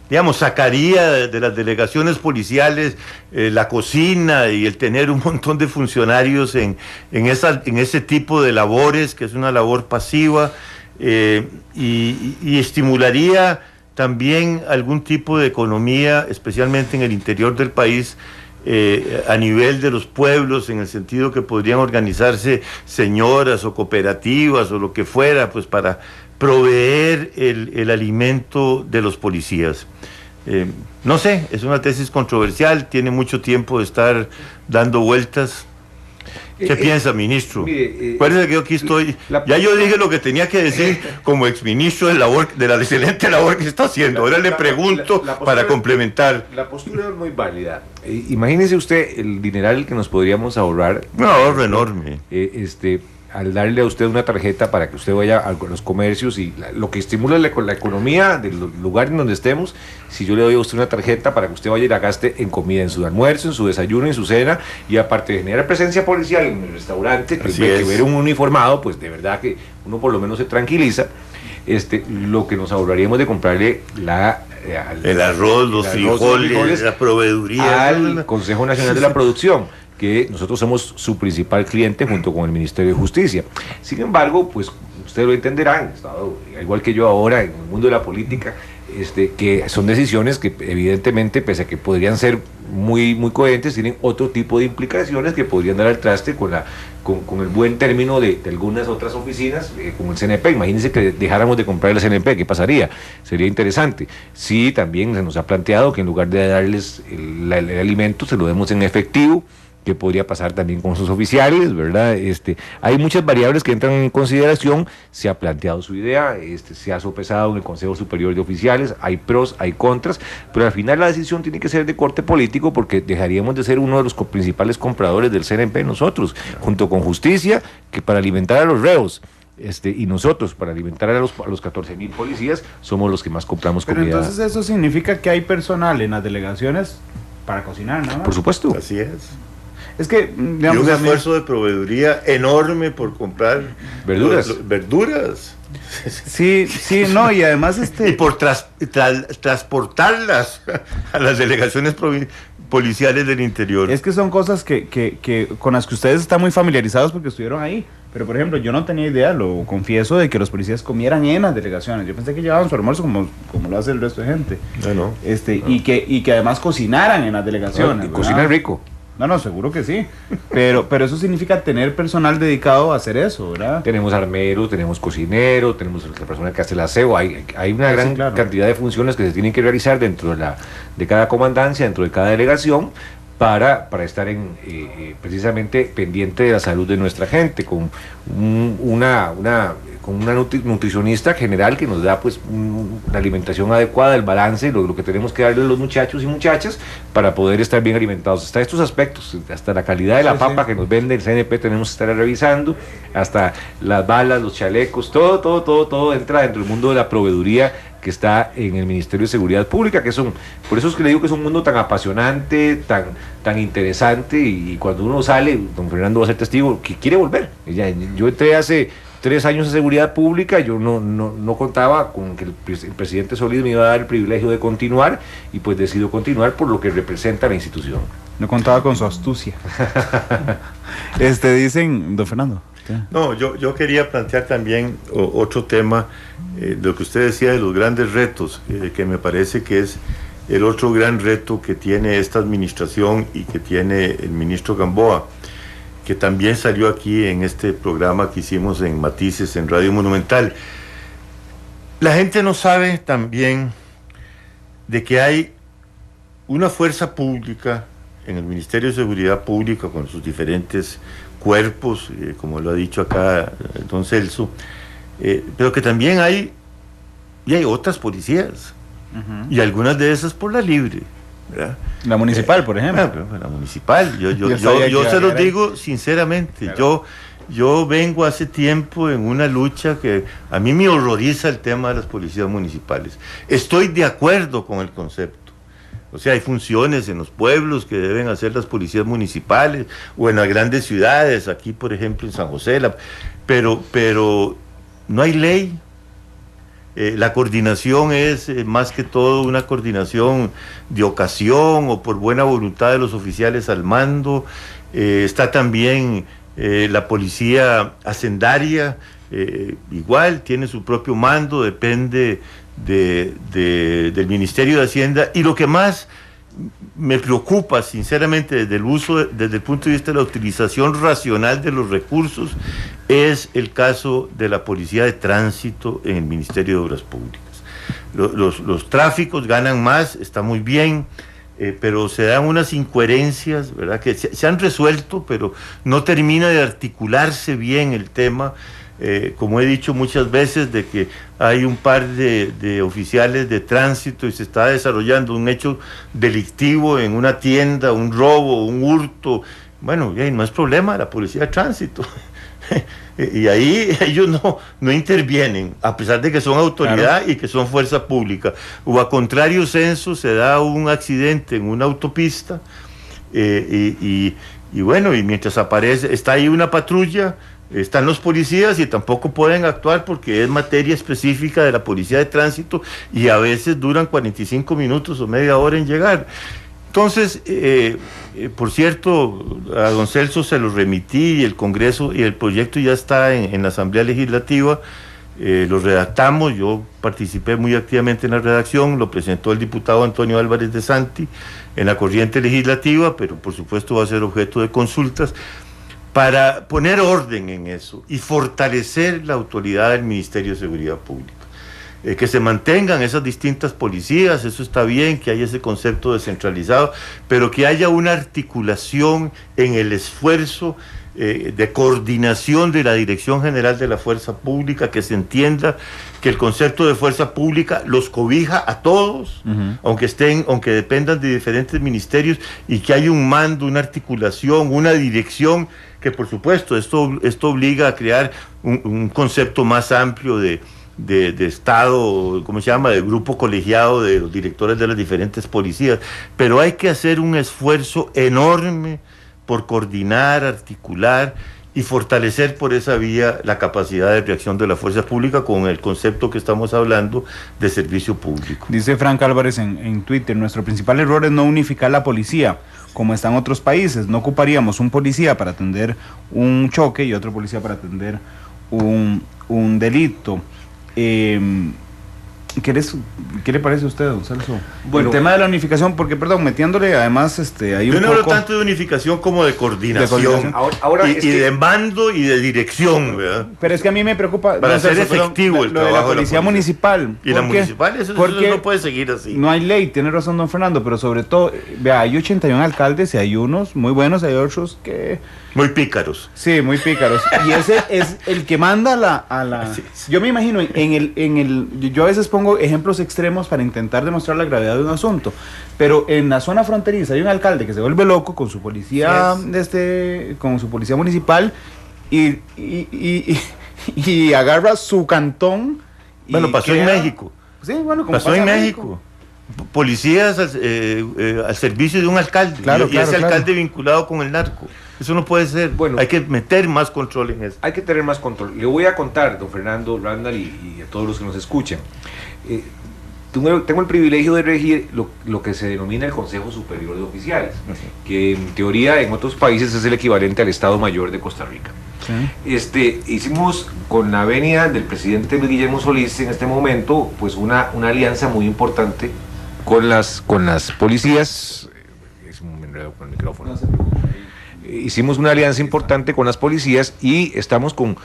digamos, sacaría de las delegaciones policiales la cocina y el tener un montón de funcionarios en ese tipo de labores, que es una labor pasiva. Y estimularía también algún tipo de economía, especialmente en el interior del país, a nivel de los pueblos, en el sentido que podrían organizarse señoras o cooperativas o lo que fuera, pues para proveer el alimento de los policías. No sé, es una tesis controversial, tiene mucho tiempo de estar dando vueltas. ¿Qué piensa, ministro? Acuérdese que yo aquí estoy. Ya yo dije lo que tenía que decir como exministro de la excelente labor que está haciendo. Ahora le pregunto para complementar. La postura es muy válida. Imagínese usted el dineral que nos podríamos ahorrar. Un ahorro enorme. Al darle a usted una tarjeta para que usted vaya a los comercios y lo que estimula la economía del lugar en donde estemos. Si yo le doy a usted una tarjeta para que usted vaya y la gaste en comida, en su almuerzo, en su desayuno, en su cena, y aparte de generar presencia policial en el restaurante, que ver un uniformado, pues de verdad que uno por lo menos se tranquiliza. Lo que nos ahorraríamos de comprarle el arroz, los frijoles, la proveeduría al Consejo Nacional de la Producción, que nosotros somos su principal cliente junto con el Ministerio de Justicia. Sin embargo, pues ustedes lo entenderán, igual que yo ahora en el mundo de la política, que son decisiones que evidentemente, pese a que podrían ser muy, muy coherentes, tienen otro tipo de implicaciones que podrían dar al traste con el buen término de algunas otras oficinas, como el CNP. Imagínense que dejáramos de comprar el CNP, ¿qué pasaría? Sería interesante. Sí, también se nos ha planteado que en lugar de darles el alimento, se lo demos en efectivo, que podría pasar también con sus oficiales, ¿verdad? Hay muchas variables que entran en consideración. Se ha planteado su idea, se ha sopesado en el Consejo Superior de Oficiales, hay pros, hay contras, pero al final la decisión tiene que ser de corte político, porque dejaríamos de ser uno de los principales compradores del CNP nosotros, junto con Justicia, que para alimentar a los reos, y nosotros para alimentar a los 14,000 policías somos los que más compramos comida. Pero entonces eso significa que hay personal en las delegaciones para cocinar, ¿no? Por supuesto. Así es. Es que, digamos, y un esfuerzo de proveeduría enorme por comprar verduras. Sí, no, y además y por transportarlas a las delegaciones policiales del interior. Es que son cosas que con las que ustedes están muy familiarizados porque estuvieron ahí. Pero, por ejemplo, yo no tenía idea, lo confieso, de que los policías comieran en las delegaciones. Yo pensé que llevaban su almuerzo como lo hace el resto de gente. No. Y que además cocinaran en las delegaciones. Y cocinan rico. No, seguro que sí. Pero eso significa tener personal dedicado a hacer eso, ¿verdad? Tenemos armeros, tenemos cocineros, tenemos la persona que hace el aseo. Hay una gran cantidad de funciones que se tienen que realizar dentro de cada comandancia, dentro de cada delegación, para estar precisamente pendiente de la salud de nuestra gente, con una nutricionista general que nos da pues una alimentación adecuada, el balance, lo que tenemos que darle a los muchachos y muchachas para poder estar bien alimentados. Hasta estos aspectos, hasta la calidad de la papa que nos vende el CNP tenemos que estar revisando, hasta las balas, los chalecos, todo entra dentro del mundo de la proveeduría que está en el Ministerio de Seguridad Pública, por eso es que le digo que es un mundo tan apasionante, tan interesante, y cuando uno sale, don Fernando va a ser testigo, que quiere volver. Yo entré hace 3 años en seguridad pública, yo no contaba con que el presidente Solís me iba a dar el privilegio de continuar, y pues decido continuar por lo que representa la institución. No contaba con su astucia. Dicen, don Fernando. No, yo quería plantear también otro tema, lo que usted decía de los grandes retos, que me parece que es el otro gran reto que tiene esta administración y que tiene el ministro Gamboa, que también salió aquí en este programa que hicimos en Matices, en Radio Monumental. La gente no sabe también de que hay una fuerza pública en el Ministerio de Seguridad Pública, con sus diferentes cuerpos, como lo ha dicho acá don Celso, pero que también hay otras policías, y algunas de esas por la libre, ¿verdad? La municipal, por ejemplo. La municipal, yo se los digo sinceramente, yo vengo hace tiempo en una lucha que a mí me horroriza el tema de las policías municipales. Estoy de acuerdo con el concepto. O sea, hay funciones en los pueblos que deben hacer las policías municipales o en las grandes ciudades, aquí por ejemplo en San José, pero no hay ley. La coordinación es más que todo una coordinación de ocasión o por buena voluntad de los oficiales al mando. Está también la policía hacendaria, igual tiene su propio mando, depende del Ministerio de Hacienda, y lo que más me preocupa sinceramente desde el punto de vista de la utilización racional de los recursos es el caso de la policía de tránsito en el Ministerio de Obras Públicas. Los tráficos ganan más, está muy bien, pero se dan unas incoherencias, ¿verdad?, que se han resuelto, pero no termina de articularse bien el tema. Como he dicho muchas veces, de que hay un par de oficiales de tránsito y se está desarrollando un hecho delictivo en una tienda, un robo, un hurto. Bueno, no es problema de la policía de tránsito. Y ahí ellos no intervienen, a pesar de que son autoridad, claro, y que son fuerza pública. O a contrario censo, se da un accidente en una autopista y mientras está ahí una patrulla, están los policías y tampoco pueden actuar porque es materia específica de la policía de tránsito y a veces duran 45 minutos o media hora en llegar. Entonces, por cierto, a don Celso se lo remití y el Congreso y el proyecto ya está en la Asamblea Legislativa, lo redactamos, yo participé muy activamente en la redacción, lo presentó el diputado Antonio Álvarez de Santi en la corriente legislativa, pero por supuesto va a ser objeto de consultas, para poner orden en eso y fortalecer la autoridad del Ministerio de Seguridad Pública. Que se mantengan esas distintas policías, eso está bien, que haya ese concepto descentralizado, pero que haya una articulación en el esfuerzo de coordinación de la Dirección General de la Fuerza Pública, que se entienda que el concepto de fuerza pública los cobija a todos, aunque dependan de diferentes ministerios, y que haya un mando, una articulación, una dirección, que por supuesto esto obliga a crear un concepto más amplio de Estado, ¿cómo se llama?, de grupo colegiado de los directores de las diferentes policías, pero hay que hacer un esfuerzo enorme por coordinar, articular y fortalecer por esa vía la capacidad de reacción de la fuerza pública con el concepto que estamos hablando de servicio público. Dice Frank Álvarez en Twitter: nuestro principal error es no unificar la policía, como está en otros países. No ocuparíamos un policía para atender un choque y otro policía para atender un delito. ¿Qué le parece a usted, don Celso? Bueno, el tema de la unificación, porque, metiéndole además hay yo no hablo tanto de unificación como de coordinación, y de mando y de dirección, ¿verdad? Pero es que a mí me preocupa para hacer efectivo el trabajo de la policía municipal. Y la municipal, eso no puede seguir así. No hay ley, tiene razón don Fernando, pero sobre todo, hay 81 alcaldes y hay unos muy buenos, hay otros que... muy pícaros. Sí, muy pícaros. Y ese es el que manda a la... Sí. Yo me imagino, yo a veces pongo ejemplos extremos para intentar demostrar la gravedad de un asunto, pero en la zona fronteriza hay un alcalde que se vuelve loco con su policía, con su policía municipal y agarra su cantón. Bueno, pasó en México. Sí, bueno, como pasó en México. Policías al servicio de un alcalde, y ese alcalde vinculado con el narco. Eso no puede ser. Bueno, hay que meter más control en eso. Hay que tener más control. Le voy a contar, don Fernando, Randall y a todos los que nos escuchan. Tengo el privilegio de regir lo que se denomina el Consejo Superior de Oficiales, que en teoría en otros países es el equivalente al Estado Mayor de Costa Rica. Sí. Hicimos con la venia del presidente Guillermo Solís en este momento, pues una alianza muy importante con las policías. Es un enredo con el micrófono. Hicimos una alianza importante con las policías y estamos con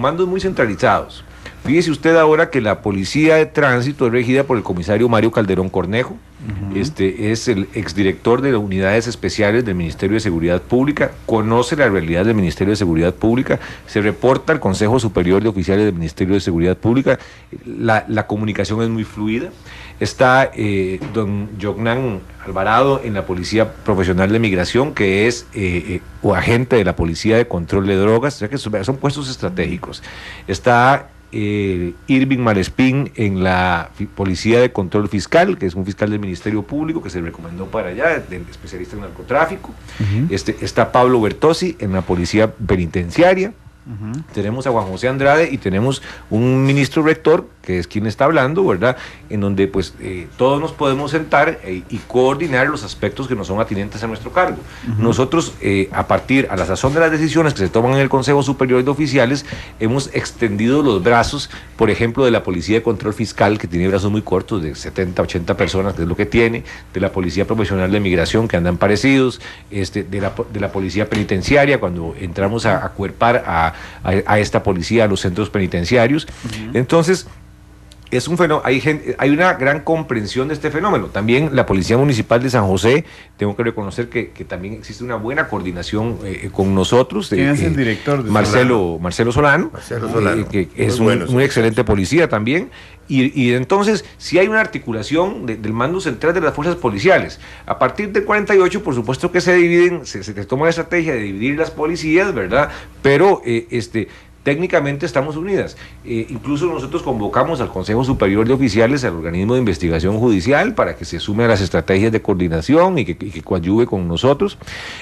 mandos muy centralizados. Fíjese usted ahora que la policía de tránsito es regida por el comisario Mario Calderón Cornejo. Es el exdirector de las unidades especiales del Ministerio de Seguridad Pública, conoce la realidad del Ministerio de Seguridad Pública, se reporta al Consejo Superior de Oficiales del Ministerio de Seguridad Pública, la comunicación es muy fluida. Está don Jognan Alvarado en la Policía Profesional de Migración, que es o agente de la Policía de Control de Drogas, o sea que son puestos estratégicos. Está Irving Malespín en la Policía de Control Fiscal, que es un fiscal del Ministerio Público que se recomendó para allá, especialista en narcotráfico. Está Pablo Bertossi en la Policía Penitenciaria. Tenemos a Juan José Andrade y tenemos un ministro rector, que es quien está hablando, ¿verdad? En donde pues todos nos podemos sentar y coordinar los aspectos que nos son atinentes a nuestro cargo. Nosotros, a la sazón de las decisiones que se toman en el Consejo Superior de Oficiales, hemos extendido los brazos, por ejemplo, de la Policía de Control Fiscal, que tiene brazos muy cortos, de 70, 80 personas, que es lo que tiene, de la Policía Profesional de Migración, que andan parecidos, de la Policía Penitenciaria, cuando entramos a acuerpar a esta policía, a los centros penitenciarios. Entonces, es un fenómeno, hay una gran comprensión de este fenómeno. También la Policía Municipal de San José, tengo que reconocer que también existe una buena coordinación con nosotros. ¿Quién es el director? Marcelo Solano, que es un excelente policía también. Y entonces, si hay una articulación del mando central de las fuerzas policiales. A partir del 48, por supuesto que se dividen, se toma la estrategia de dividir las policías, ¿verdad? Pero técnicamente estamos unidas. Incluso nosotros convocamos al Consejo Superior de Oficiales, al organismo de investigación judicial, para que se sume a las estrategias de coordinación y que coadyuve con nosotros.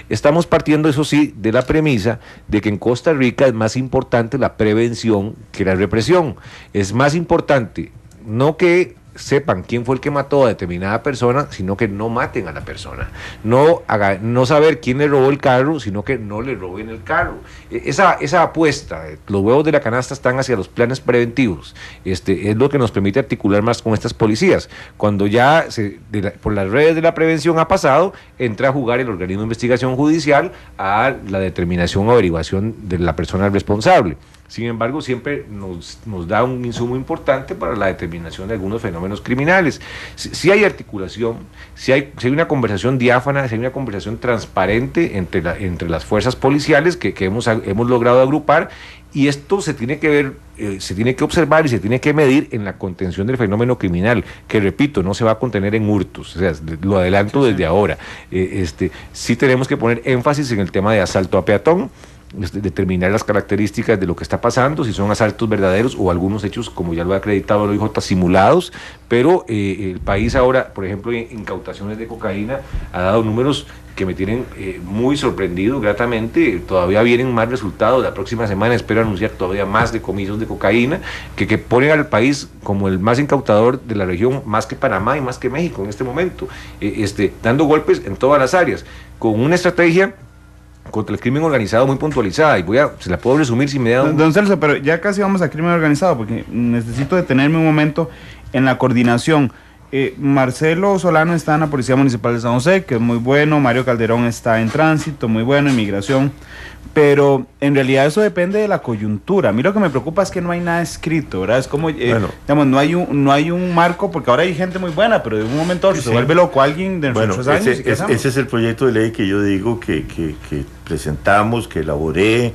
Estamos partiendo, eso sí, de la premisa de que en Costa Rica es más importante la prevención que la represión. Es más importante no que sepan quién fue el que mató a determinada persona, sino que no maten a la persona. No saber quién le robó el carro, sino que no le roben el carro. Esa apuesta, los huevos de la canasta están hacia los planes preventivos. Es lo que nos permite articular más con estas policías. Cuando ya por las redes de la prevención ha pasado, entra a jugar el organismo de investigación judicial a la determinación o averiguación de la persona responsable. Sin embargo, siempre nos da un insumo importante para la determinación de algunos fenómenos criminales. Si hay articulación, si hay una conversación diáfana, si hay una conversación transparente entre las fuerzas policiales que hemos logrado agrupar, y esto se tiene que ver, se tiene que observar y se tiene que medir en la contención del fenómeno criminal, que repito, no se va a contener en hurtos, o sea, lo adelanto desde ahora. Sí tenemos que poner énfasis en el tema de asalto a peatón, determinar las características de lo que está pasando, si son asaltos verdaderos o algunos hechos, como ya lo ha acreditado el OIJ, simulados, pero el país ahora, por ejemplo, en incautaciones de cocaína, ha dado números que me tienen muy sorprendido gratamente. Todavía vienen más resultados. La próxima semana espero anunciar todavía más decomisos de cocaína que ponen al país como el más incautador de la región, más que Panamá y más que México en este momento, dando golpes en todas las áreas, con una estrategia contra el crimen organizado muy puntualizada, y se la puedo resumir si me da Don Celso, pero ya casi vamos a crimen organizado, porque necesito detenerme un momento en la coordinación. Marcelo Solano está en la Policía Municipal de San José, que es muy bueno. Mario Calderón está en tránsito, muy bueno, en migración. Pero en realidad eso depende de la coyuntura. A mí lo que me preocupa es que no hay nada escrito, ¿verdad? Es como, digamos, no hay un marco, porque ahora hay gente muy buena, pero de un momento a otro se vuelve loco alguien de nuestros años. Ese es el proyecto de ley que yo digo que presentamos, que elaboré,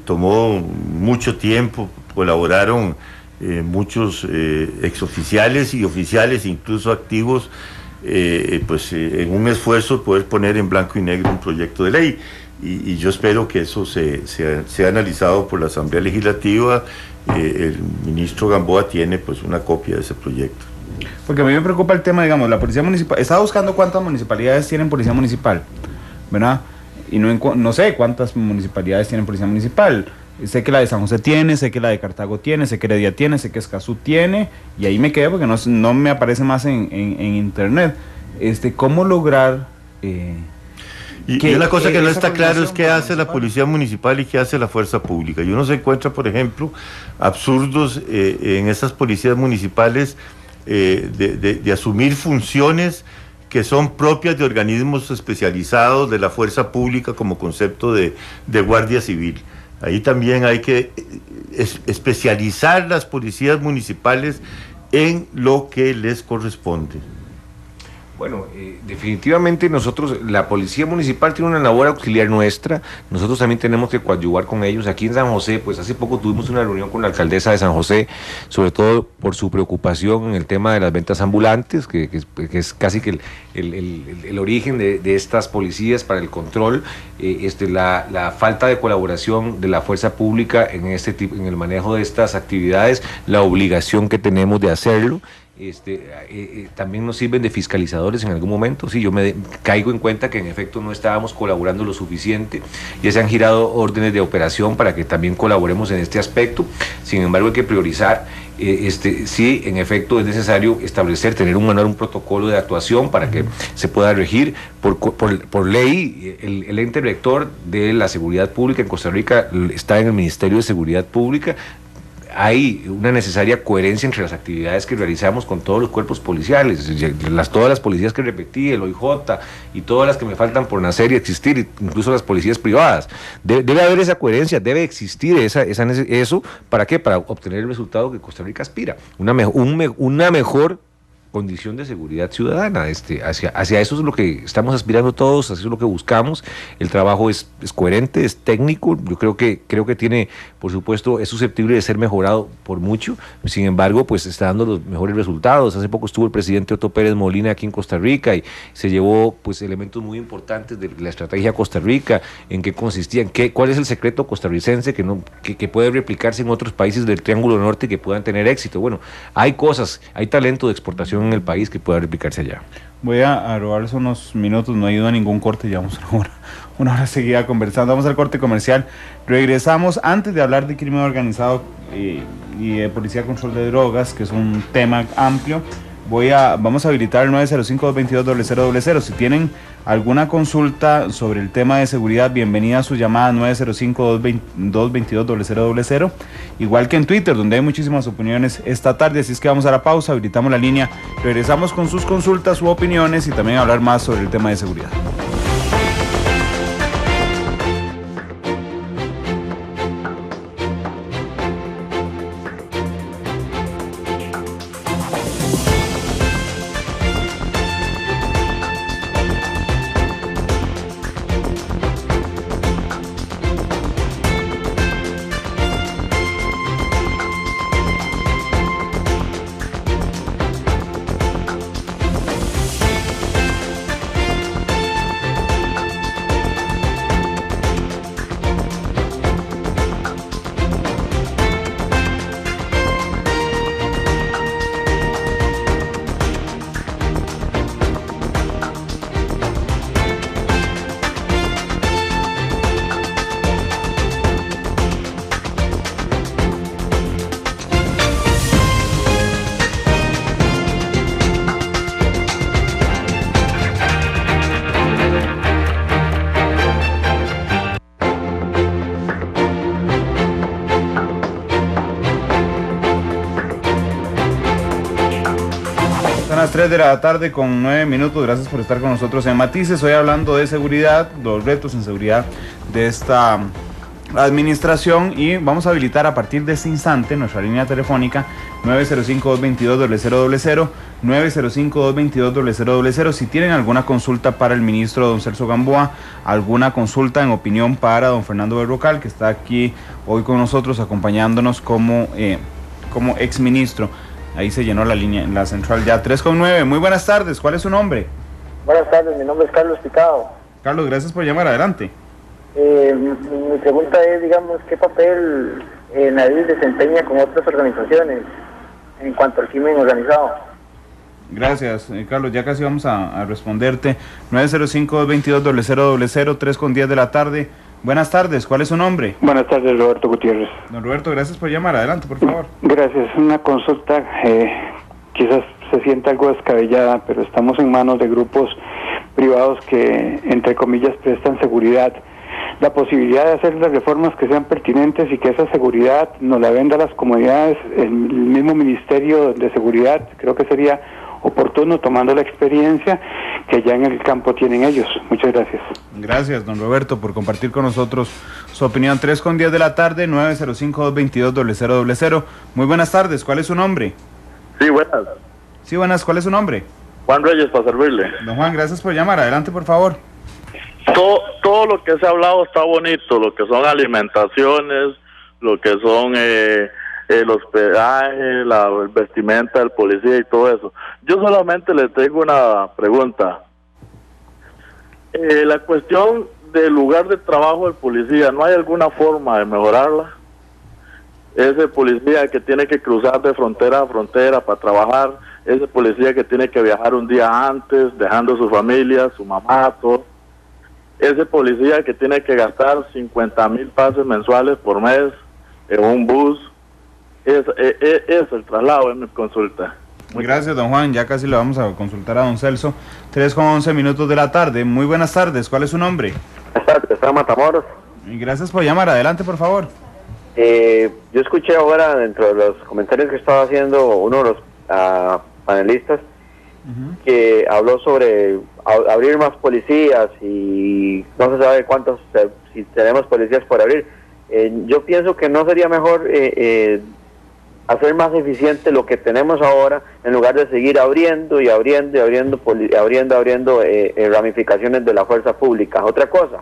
tomó mucho tiempo, colaboraron muchos exoficiales y oficiales, incluso activos, en un esfuerzo de poder poner en blanco y negro un proyecto de ley. Y yo espero que eso sea analizado por la Asamblea Legislativa. El ministro Gamboa tiene pues una copia de ese proyecto. Porque a mí me preocupa el tema, digamos, la Policía Municipal. Estaba buscando cuántas municipalidades tienen Policía Municipal, ¿verdad? Y no sé cuántas municipalidades tienen Policía Municipal. Sé que la de San José tiene, sé que la de Cartago tiene, sé que Heredia tiene, sé que Escazú tiene, y ahí me quedé porque no me aparece más en internet. ¿Cómo lograr... Y una cosa que no está claro es qué hace la Policía Municipal y qué hace la Fuerza Pública. Y uno se encuentra, por ejemplo, absurdos en estas policías municipales de asumir funciones que son propias de organismos especializados de la Fuerza Pública como concepto de Guardia Civil. Ahí también hay que especializar las policías municipales en lo que les corresponde. Bueno, definitivamente nosotros, la Policía Municipal tiene una labor auxiliar nuestra, nosotros también tenemos que coadyuvar con ellos. Aquí en San José, pues hace poco tuvimos una reunión con la alcaldesa de San José, sobre todo por su preocupación en el tema de las ventas ambulantes, que es casi que el origen de estas policías para el control, la falta de colaboración de la fuerza pública en el manejo de estas actividades, la obligación que tenemos de hacerlo. También nos sirven de fiscalizadores en algún momento. Sí, yo me caigo en cuenta que en efecto no estábamos colaborando lo suficiente, ya se han girado órdenes de operación para que también colaboremos en este aspecto. Sin embargo, hay que priorizar. Sí, en efecto es necesario tener un manual, un protocolo de actuación para que se pueda regir por ley. El ente rector de la seguridad pública en Costa Rica está en el Ministerio de Seguridad Pública. Hay una necesaria coherencia entre las actividades que realizamos con todos los cuerpos policiales, todas las policías que repetí, el OIJ y todas las que me faltan por nacer y existir, incluso las policías privadas. Debe haber esa coherencia, debe existir eso. ¿Para qué? Para obtener el resultado que Costa Rica aspira, una mejor condición de seguridad ciudadana. Hacia eso es lo que estamos aspirando todos, hacia eso es lo que buscamos. El trabajo es coherente, es técnico. Yo creo que tiene, por supuesto, es susceptible de ser mejorado por mucho. Sin embargo, pues está dando los mejores resultados. Hace poco estuvo el presidente Otto Pérez Molina aquí en Costa Rica y se llevó pues elementos muy importantes de la estrategia Costa Rica, en qué consistía, cuál es el secreto costarricense que puede replicarse en otros países del Triángulo Norte y que puedan tener éxito. Bueno, hay talento de exportación en el país que pueda replicarse allá. Voy a robarles unos minutos, no ha ido a ningún corte, llevamos una hora seguida conversando. Vamos al corte comercial, regresamos. Antes de hablar de crimen organizado y de policía control de drogas, que es un tema amplio, vamos a habilitar el 905-222-0000. Si tienen alguna consulta sobre el tema de seguridad, bienvenida a su llamada 905-222-0000, igual que en Twitter, donde hay muchísimas opiniones esta tarde. Así es que vamos a la pausa, habilitamos la línea, regresamos con sus consultas u opiniones y también hablar más sobre el tema de seguridad. Son las 3 de la tarde con 9 minutos. Gracias por estar con nosotros en Matices. Hoy hablando de seguridad, los retos en seguridad de esta administración, y vamos a habilitar a partir de este instante nuestra línea telefónica 905-222-0000, 905-222-0000. Si tienen alguna consulta para el ministro don Celso Gamboa, alguna consulta en opinión para don Fernando Berrocal, que está aquí hoy con nosotros acompañándonos como exministro. Ahí se llenó la línea en la central ya, 3:09. Muy buenas tardes, ¿cuál es su nombre? Buenas tardes, mi nombre es Carlos Picado. Carlos, gracias por llamar, adelante. Mi pregunta es, digamos, ¿qué papel Nadil desempeña con otras organizaciones en cuanto al crimen organizado? Gracias, Carlos, ya casi vamos a responderte. 905-222-0000, 3:10 de la tarde. Buenas tardes, ¿cuál es su nombre? Buenas tardes, Roberto Gutiérrez. Don Roberto, gracias por llamar, adelante, por favor. Gracias, una consulta quizás se sienta algo descabellada, pero estamos en manos de grupos privados que, entre comillas, prestan seguridad. La posibilidad de hacer las reformas que sean pertinentes y que esa seguridad nos la venda a las comunidades, el mismo Ministerio de Seguridad, creo que sería oportuno, tomando la experiencia que ya en el campo tienen ellos. Muchas gracias. Gracias, don Roberto, por compartir con nosotros su opinión. 3:10 de la tarde, 905-222-0000. Muy buenas tardes, ¿cuál es su nombre? Sí, buenas. Sí, buenas, ¿cuál es su nombre? Juan Reyes, para servirle. Don Juan, gracias por llamar. Adelante, por favor. Todo lo que se ha hablado está bonito, lo que son alimentaciones, lo que son el hospedaje, la vestimenta del policía y todo eso. Yo solamente le tengo una pregunta. La cuestión del lugar de trabajo del policía, ¿no hay alguna forma de mejorarla? Ese policía que tiene que cruzar de frontera a frontera para trabajar, ese policía que tiene que viajar un día antes, dejando su familia, su mamá, todo. Ese policía que tiene que gastar 50,000 pases mensuales por mes en un bus. Es el traslado, es mi consulta. Gracias, don Juan. Ya casi le vamos a consultar a don Celso. 3:11 de la tarde. Muy buenas tardes. ¿Cuál es su nombre? Buenas tardes, está Matamoros. Y gracias por llamar. Adelante, por favor. Yo escuché ahora, dentro de los comentarios que estaba haciendo uno de los panelistas, que habló sobre abrir más policías y no se sabe cuántos, si tenemos policías por abrir. Yo pienso que no sería mejor hacer más eficiente lo que tenemos ahora, en lugar de seguir abriendo ramificaciones de la fuerza pública. Otra cosa,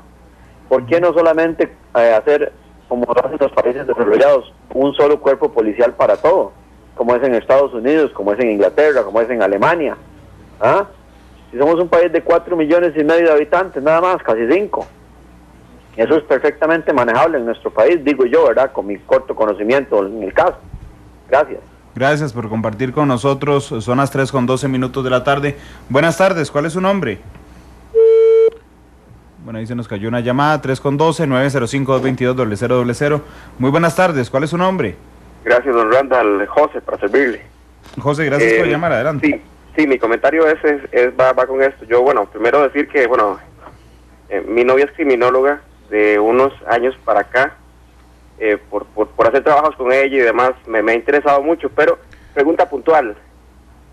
¿por qué no solamente hacer, como lo hacen los países desarrollados, un solo cuerpo policial para todo, como es en Estados Unidos, como es en Inglaterra, como es en Alemania? ¿Ah? Si somos un país de 4,5 millones de habitantes, nada más, casi 5. Eso es perfectamente manejable en nuestro país, digo yo, ¿verdad? Con mi corto conocimiento en el caso. Gracias. Gracias por compartir con nosotros. Son las 3:12 de la tarde. Buenas tardes, ¿cuál es su nombre? Bueno, ahí se nos cayó una llamada. 3:12, 905-222-0000. Muy buenas tardes, ¿cuál es su nombre? Gracias, don Randall. José, para servirle. José, gracias por llamar, adelante. Sí, mi comentario va con esto. Yo, primero decir que, mi novia es criminóloga de unos años para acá, por hacer trabajos con ella y demás, me ha interesado mucho, pero pregunta puntual,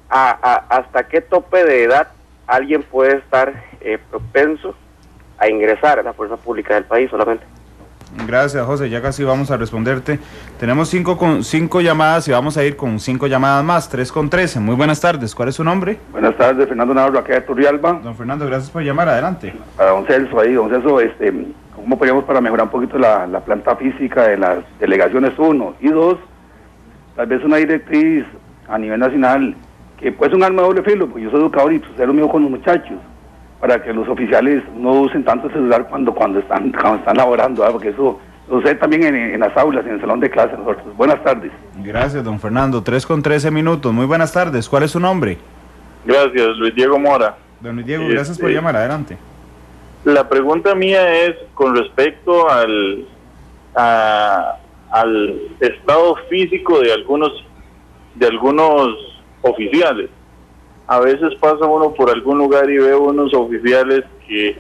¿hasta qué tope de edad alguien puede estar propenso a ingresar a la fuerza pública del país solamente? Gracias, José, ya casi vamos a responderte. Tenemos 5 llamadas y vamos a ir con 5 llamadas más. 3:13. Muy buenas tardes, ¿cuál es su nombre? Buenas tardes, Fernando Navarro, acá de Turrialba. Don Fernando, gracias por llamar, adelante. Para don Celso, ¿cómo podríamos para mejorar un poquito la planta física de las delegaciones? 1, y 2, tal vez una directriz a nivel nacional, que puede ser un arma de doble filo, porque yo soy educador y ser lo mío con los muchachos, para que los oficiales no usen tanto el celular cuando están laborando, ¿verdad? Porque eso lo sé también en las aulas, en el salón de clase nosotros. Buenas tardes. Gracias, don Fernando. 3:13. Muy buenas tardes, ¿cuál es su nombre? Gracias, Luis Diego Mora. Don Luis Diego, gracias por llamar, adelante. La pregunta mía es con respecto al estado físico de algunos oficiales. A veces pasa uno por algún lugar y ve unos oficiales que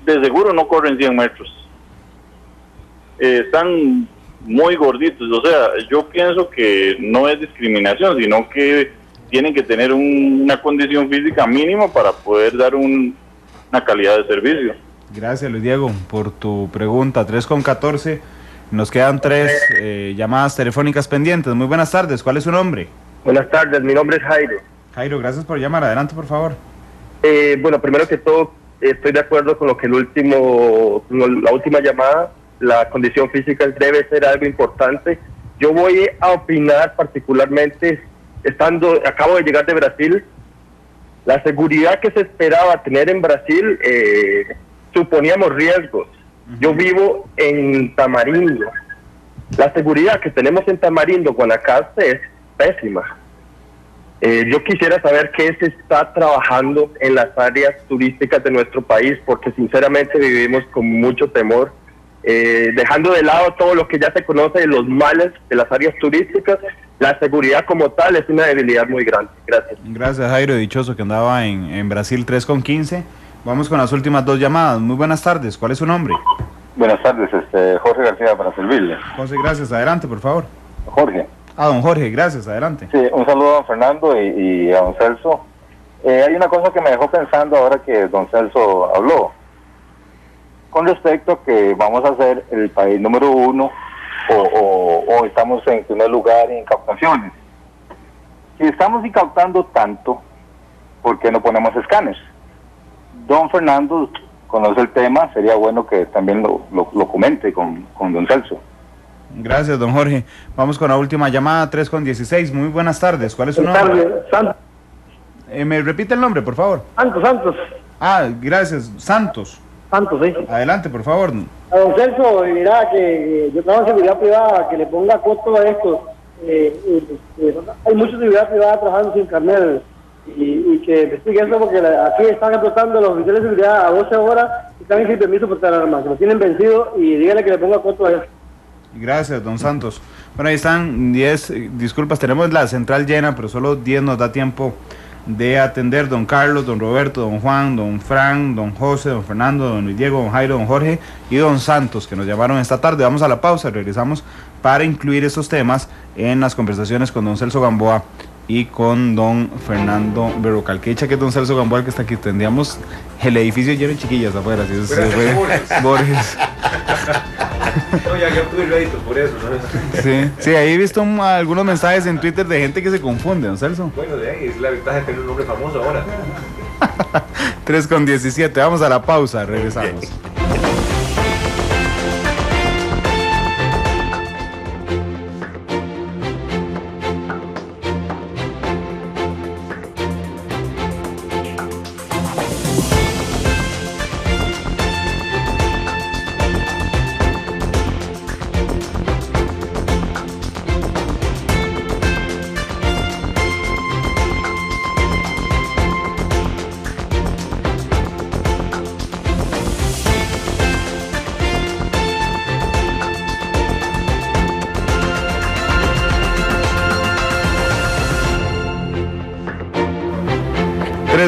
de seguro no corren 100 metros. Están muy gorditos, o sea, yo pienso que no es discriminación, sino que tienen que tener una condición física mínima para poder dar una calidad de servicio. Gracias, Luis Diego, por tu pregunta. 3:14. Nos quedan 3 llamadas telefónicas pendientes. Muy buenas tardes, ¿cuál es su nombre? Buenas tardes, mi nombre es Jairo. Jairo, gracias por llamar, adelante por favor. Primero que todo, estoy de acuerdo con lo que la última llamada, la condición física debe ser algo importante. Yo voy a opinar particularmente, acabo de llegar de Brasil, la seguridad que se esperaba tener en Brasil, suponíamos riesgos. Yo vivo en Tamarindo. La seguridad que tenemos en Tamarindo, Guanacaste, es pésima. Yo quisiera saber qué se está trabajando en las áreas turísticas de nuestro país, porque sinceramente vivimos con mucho temor, dejando de lado todo lo que ya se conoce de los males de las áreas turísticas. La seguridad como tal es una debilidad muy grande. Gracias. Gracias, Jairo, dichoso que andaba en Brasil. 3:15. Vamos con las últimas 2 llamadas. Muy buenas tardes, ¿cuál es su nombre? Buenas tardes, Jorge García, para servirle. José, gracias, adelante por favor. Jorge, a don Jorge. Gracias, adelante. Sí, un saludo a don Fernando y a don Celso. Hay una cosa que me dejó pensando ahora que don Celso habló, con respecto a que vamos a ser el país número 1 o estamos en primer lugar en incautaciones. Si estamos incautando tanto, ¿por qué no ponemos escáneres? Don Fernando conoce el tema, sería bueno que también lo comente con don Celso. Gracias, don Jorge. Vamos con la última llamada, 3:16. Muy buenas tardes. ¿Cuál es su nombre? Buenas tardes, Santos. ¿Me repite el nombre, por favor? Santos. Ah, gracias. Santos, sí. Adelante, por favor. A don Celso, mira que yo trabajo en seguridad privada, que le ponga costo a esto. Hay mucha seguridad privada trabajando sin carnet y que investigue eso porque aquí están explotando los oficiales de seguridad a 12 horas y están sin permiso por tener armas, que lo tienen vencido y dígale que le ponga costo a eso. Gracias, don Santos. Bueno, ahí están 10, disculpas, tenemos la central llena, pero solo 10 nos da tiempo de atender. Don Carlos, don Roberto, don Juan, don Fran, don José, don Fernando, don Luis Diego, don Jairo, don Jorge y don Santos, que nos llamaron esta tarde. Vamos a la pausa, regresamos para incluir estos temas en las conversaciones con don Celso Gamboa y con don Fernando Berrocal. Que echa que don Celso Gamboa, que está aquí, tendríamos el edificio lleno de chiquillas afuera. Si es Borges. No, ya tuve rédito por eso, ¿no? Sí, ahí he visto algunos mensajes en Twitter de gente que se confunde, don Celso. Bueno, de ahí es la ventaja de tener un nombre famoso ahora. 3:17, vamos a la pausa, regresamos.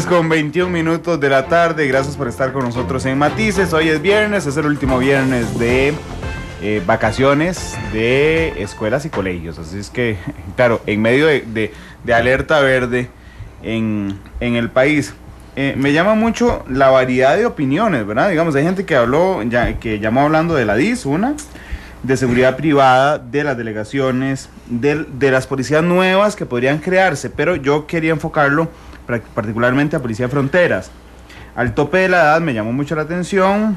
Con 21 minutos de la tarde, gracias por estar con nosotros en Matices. Hoy es viernes, es el último viernes de vacaciones de escuelas y colegios, así es que, claro, en medio de alerta verde en el país. Me llama mucho la variedad de opiniones, ¿verdad? Digamos, hay gente que llamó hablando de la DIS, de seguridad privada, de las delegaciones, de las policías nuevas que podrían crearse, pero yo quería enfocarlo particularmente a Policía de Fronteras. Al tope de la edad me llamó mucho la atención,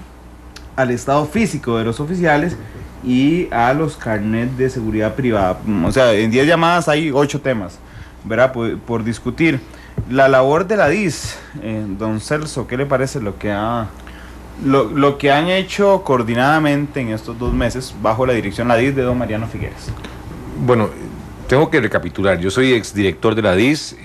al estado físico de los oficiales y a los carnets de seguridad privada. O sea, en 10 llamadas hay 8 temas, ¿verdad? Por discutir. La labor de la DIS, don Celso, ¿qué le parece lo que han hecho coordinadamente en estos 2 meses bajo la dirección de la DIS de don Mariano Figueres? Bueno, tengo que recapitular. Yo soy exdirector de la DIS.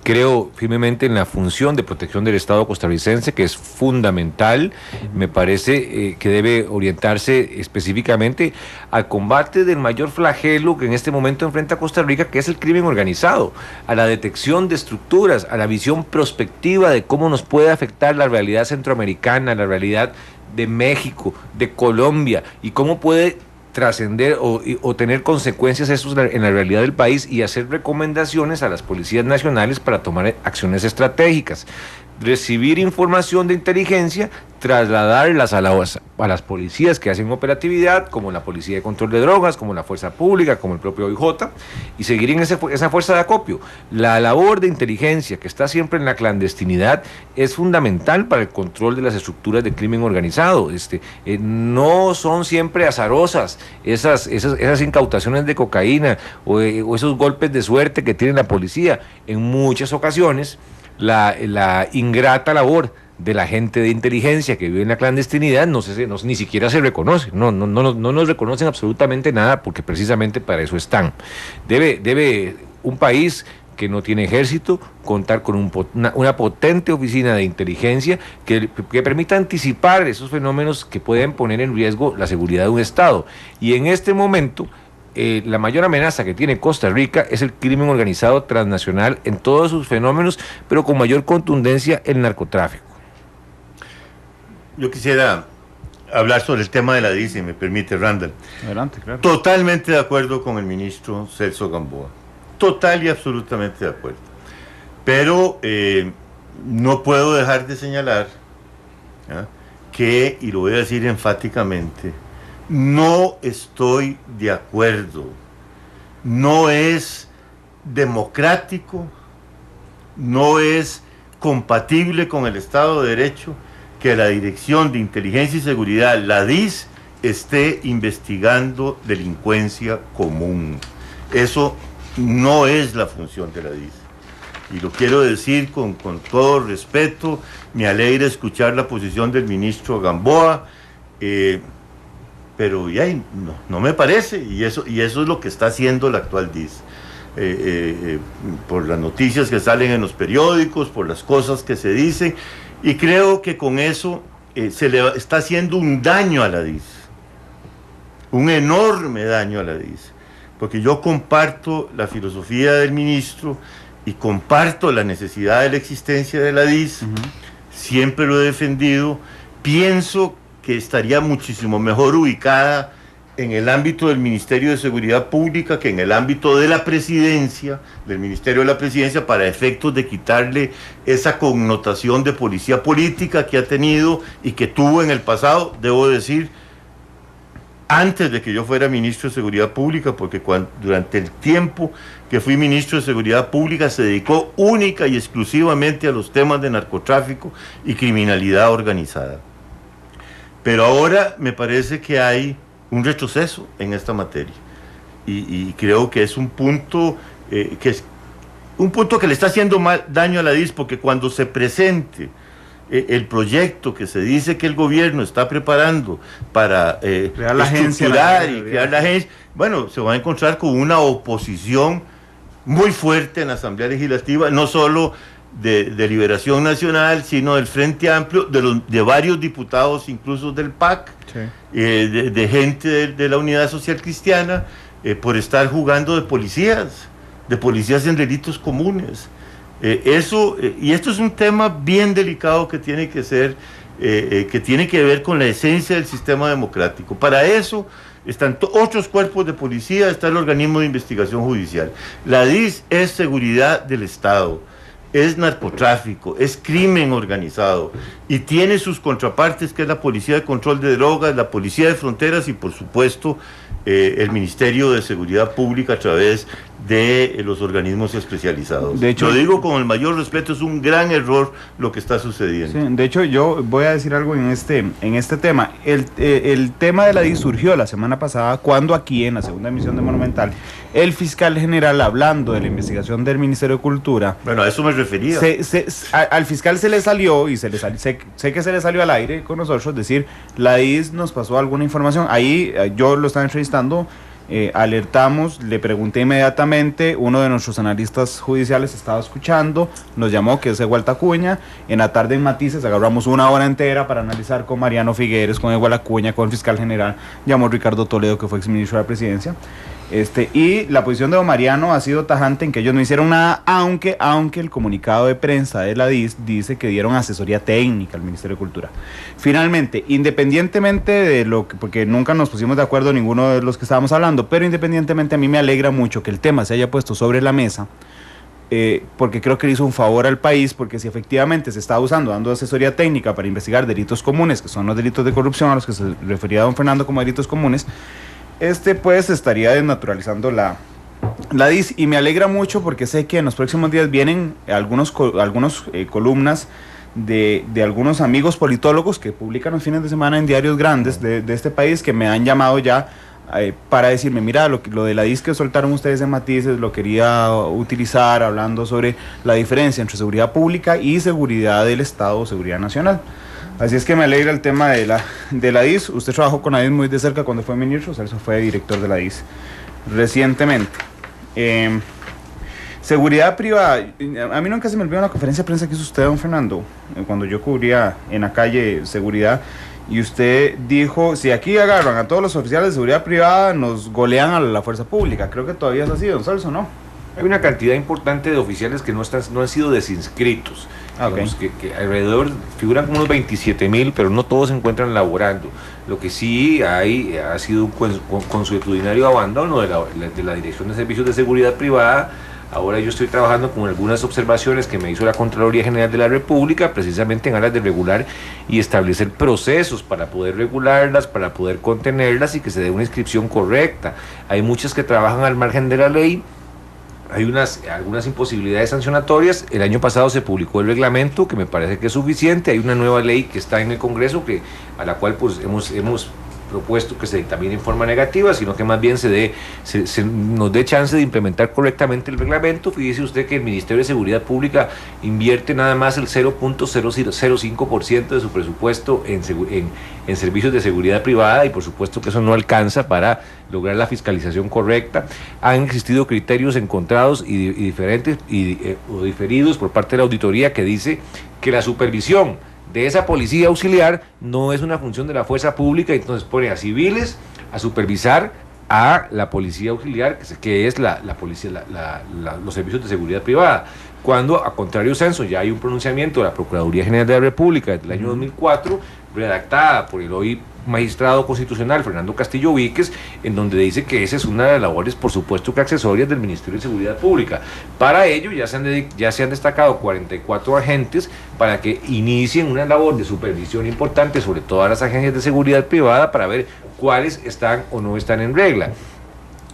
Creo firmemente en la función de protección del Estado costarricense, que es fundamental. Me parece que debe orientarse específicamente al combate del mayor flagelo que en este momento enfrenta Costa Rica, que es el crimen organizado, a la detección de estructuras, a la visión prospectiva de cómo nos puede afectar la realidad centroamericana, la realidad de México, de Colombia, y cómo puede trascender o tener consecuencias eso en la realidad del país, y hacer recomendaciones a las policías nacionales para tomar acciones estratégicas, recibir información de inteligencia, trasladarlas a las policías que hacen operatividad, como la Policía de Control de Drogas, como la Fuerza Pública, como el propio OIJ, y seguir en esa fuerza de acopio. La labor de inteligencia, que está siempre en la clandestinidad, es fundamental para el control de las estructuras de crimen organizado. No son siempre azarosas esas incautaciones de cocaína o esos golpes de suerte que tiene la policía. En muchas ocasiones, la ingrata labor de la gente de inteligencia que vive en la clandestinidad ni siquiera se reconoce, no nos reconocen absolutamente nada, porque precisamente para eso están. Debe un país que no tiene ejército contar con una potente oficina de inteligencia que permita anticipar esos fenómenos que pueden poner en riesgo la seguridad de un Estado. Y en este momento, la mayor amenaza que tiene Costa Rica es el crimen organizado transnacional en todos sus fenómenos, pero con mayor contundencia el narcotráfico. Yo quisiera hablar sobre el tema de la DIS, si me permite, Randall. Adelante, claro. Totalmente de acuerdo con el ministro Celso Gamboa. Total y absolutamente de acuerdo. Pero no puedo dejar de señalar que, y lo voy a decir enfáticamente, no estoy de acuerdo. No es democrático, no es compatible con el Estado de Derecho que la Dirección de Inteligencia y Seguridad, la DIS, esté investigando delincuencia común. Eso no es la función de la DIS. Y lo quiero decir con todo respeto. Me alegra escuchar la posición del ministro Gamboa, pero ya no me parece, y eso es lo que está haciendo la actual DIS. Por las noticias que salen en los periódicos, por las cosas que se dicen, y creo que con eso se le está haciendo un daño a la DIS, un enorme daño a la DIS, porque yo comparto la filosofía del ministro y comparto la necesidad de la existencia de la DIS, siempre lo he defendido. Pienso que estaría muchísimo mejor ubicada en el ámbito del Ministerio de Seguridad Pública que en el ámbito de la Presidencia, del Ministerio de la Presidencia, para efectos de quitarle esa connotación de policía política que ha tenido y que tuvo en el pasado, debo decir, antes de que yo fuera ministro de Seguridad Pública, porque durante el tiempo que fui ministro de Seguridad Pública se dedicó única y exclusivamente a los temas de narcotráfico y criminalidad organizada. Pero ahora me parece que hay un retroceso en esta materia y creo que es un punto que le está haciendo daño a la DIS, porque cuando se presente el proyecto que se dice que el gobierno está preparando para crear la estructurar y crear la agencia, bueno, se va a encontrar con una oposición muy fuerte en la Asamblea Legislativa, no solo de Liberación Nacional, sino del Frente Amplio, de varios diputados, incluso del PAC, sí. De gente de la Unidad Social Cristiana, por estar jugando de policías en delitos comunes. Y esto es un tema bien delicado que tiene que ver con la esencia del sistema democrático. Para eso están otros cuerpos de policía, está el organismo de investigación judicial. La DIS es seguridad del Estado, es narcotráfico, es crimen organizado y tiene sus contrapartes, que es la Policía de Control de Drogas, la Policía de Fronteras y por supuesto el Ministerio de Seguridad Pública a través de los organismos especializados. De hecho, lo digo con el mayor respeto, es un gran error lo que está sucediendo. Sí, de hecho, yo voy a decir algo en este tema. El tema de la DIS surgió la semana pasada cuando aquí en la segunda emisión de Monumental el fiscal general, hablando de la investigación del Ministerio de Cultura, bueno, a eso me refería, al fiscal se le salió, y sé que se le salió al aire con nosotros, decir, la DIS nos pasó alguna información. Ahí yo lo estaba entrevistando, alertamos, le pregunté inmediatamente, uno de nuestros analistas judiciales estaba escuchando, nos llamó, que es Igual Acuña. En la tarde en Matices agarramos una hora entera para analizar con Mariano Figueres, con Igual Acuña, con el fiscal general, llamó Ricardo Toledo, que fue exministro de la Presidencia. Y la posición de don Mariano ha sido tajante en que ellos no hicieron nada, aunque el comunicado de prensa de la DIS dice que dieron asesoría técnica al Ministerio de Cultura. Finalmente, independientemente de lo que, porque nunca nos pusimos de acuerdo ninguno de los que estábamos hablando, pero independientemente, a mí me alegra mucho que el tema se haya puesto sobre la mesa, porque creo que le hizo un favor al país, porque si efectivamente se está dando asesoría técnica para investigar delitos comunes, que son los delitos de corrupción a los que se refería don Fernando como delitos comunes, pues estaría desnaturalizando la DIS, y me alegra mucho porque sé que en los próximos días vienen algunas columnas de algunos amigos politólogos que publican los fines de semana en diarios grandes de este país, que me han llamado ya para decirme, mira, lo de la DIS que soltaron ustedes en Matices lo quería utilizar hablando sobre la diferencia entre seguridad pública y seguridad del Estado o seguridad nacional. Así es que me alegra el tema de la DIS. Usted trabajó con la DIS muy de cerca cuando fue ministro, Celso fue director de la DIS recientemente. Seguridad privada, a mí nunca se me olvidó una conferencia de prensa que hizo usted, don Fernando, cuando yo cubría en la calle seguridad, y usted dijo, si aquí agarran a todos los oficiales de seguridad privada, nos golean a la fuerza pública. Creo que todavía es así, don Celso, ¿no? Hay una cantidad importante de oficiales que no han sido desinscritos. Digamos que alrededor figuran como unos 27.000, pero no todos se encuentran laborando. Lo que sí ha sido un consuetudinario abandono de la Dirección de Servicios de Seguridad Privada. Ahora yo estoy trabajando con algunas observaciones que me hizo la Contraloría General de la República, precisamente en aras de regular y establecer procesos para poder regularlas, para poder contenerlas y que se dé una inscripción correcta. Hay muchas que trabajan al margen de la ley. Hay algunas imposibilidades sancionatorias. El año pasado se publicó el reglamento, que me parece que es suficiente. Hay una nueva ley que está en el Congreso, a la cual pues hemos propuesto que se dictamine en forma negativa, sino que más bien nos dé chance de implementar correctamente el reglamento. Fíjese usted que el Ministerio de Seguridad Pública invierte nada más el 0.005% de su presupuesto en servicios de seguridad privada, y por supuesto que eso no alcanza para lograr la fiscalización correcta. Han existido criterios encontrados y diferentes o diferidos por parte de la auditoría, que dice que la supervisión de esa policía auxiliar no es una función de la fuerza pública, y entonces pone a civiles a supervisar a la policía auxiliar, que es los servicios de seguridad privada, cuando a contrario censo ya hay un pronunciamiento de la Procuraduría General de la República del año 2004, redactada por el hoy magistrado constitucional Fernando Castillo Víquez, en donde dice que esa es una de las labores, por supuesto que accesorias, del Ministerio de Seguridad Pública. Para ello ya se han destacado 44 agentes para que inicien una labor de supervisión importante sobre todas las agencias de seguridad privada, para ver cuáles están o no están en regla.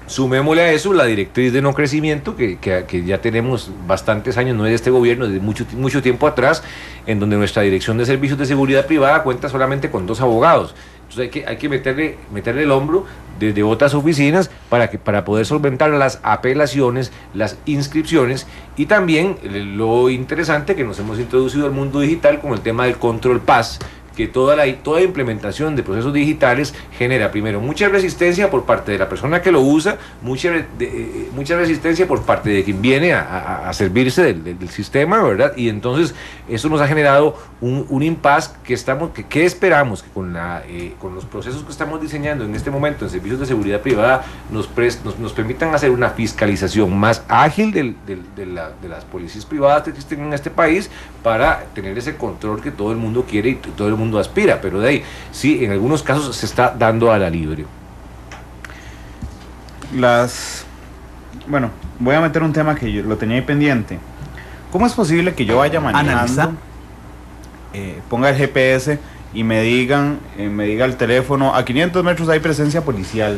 Sumémosle a eso la directriz de no crecimiento, que ya tenemos bastantes años, no es de este gobierno, desde mucho tiempo atrás, en donde nuestra Dirección de Servicios de Seguridad Privada cuenta solamente con 2 abogados. Entonces hay que meterle el hombro desde otras oficinas para poder solventar las apelaciones, las inscripciones, y también lo interesante que nos hemos introducido al mundo digital con el tema del Control Paz, que toda implementación de procesos digitales genera primero mucha resistencia por parte de la persona que lo usa, mucha resistencia por parte de quien viene a servirse del sistema, ¿verdad? Y entonces eso nos ha generado un impasse que esperamos que con los procesos que estamos diseñando en este momento en servicios de seguridad privada nos permitan hacer una fiscalización más ágil de las policías privadas que existen en este país, para tener ese control que todo el mundo quiere y todo el mundo aspira, pero de ahí sí, en algunos casos se está dando a la libre. Bueno, voy a meter un tema que yo lo tenía ahí pendiente. ¿Cómo es posible que yo vaya manejando, ponga el GPS y me diga el teléfono, a 500 metros hay presencia policial?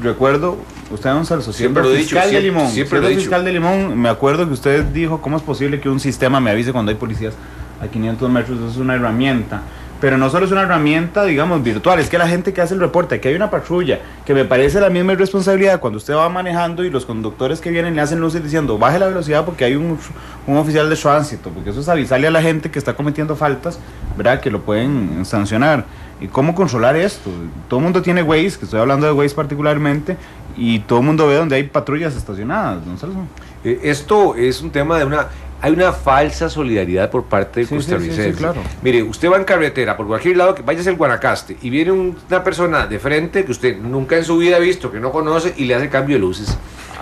Recuerdo, usted, don Celso, siempre fiscal de Limón, fiscal de Limón, me acuerdo que usted dijo, ¿cómo es posible que un sistema me avise cuando hay policías a 500 metros? Eso es una herramienta, pero no solo es una herramienta, digamos, virtual, es que la gente que hace el reporte, que hay una patrulla, que me parece la misma irresponsabilidad cuando usted va manejando y los conductores que vienen le hacen luces diciendo, baje la velocidad porque hay un oficial de tránsito, porque eso es avisarle a la gente que está cometiendo faltas, ¿verdad?, que lo pueden sancionar. ¿Y cómo controlar esto? Todo el mundo tiene Waze, que estoy hablando de Waze particularmente, y todo el mundo ve donde hay patrullas estacionadas, ¿no, Celso? Esto es un tema hay una falsa solidaridad por parte del costarricense. Sí, claro. Mire, usted va en carretera por cualquier lado, que vayas al Guanacaste, y viene una persona de frente que usted nunca en su vida ha visto, que no conoce, y le hace cambio de luces.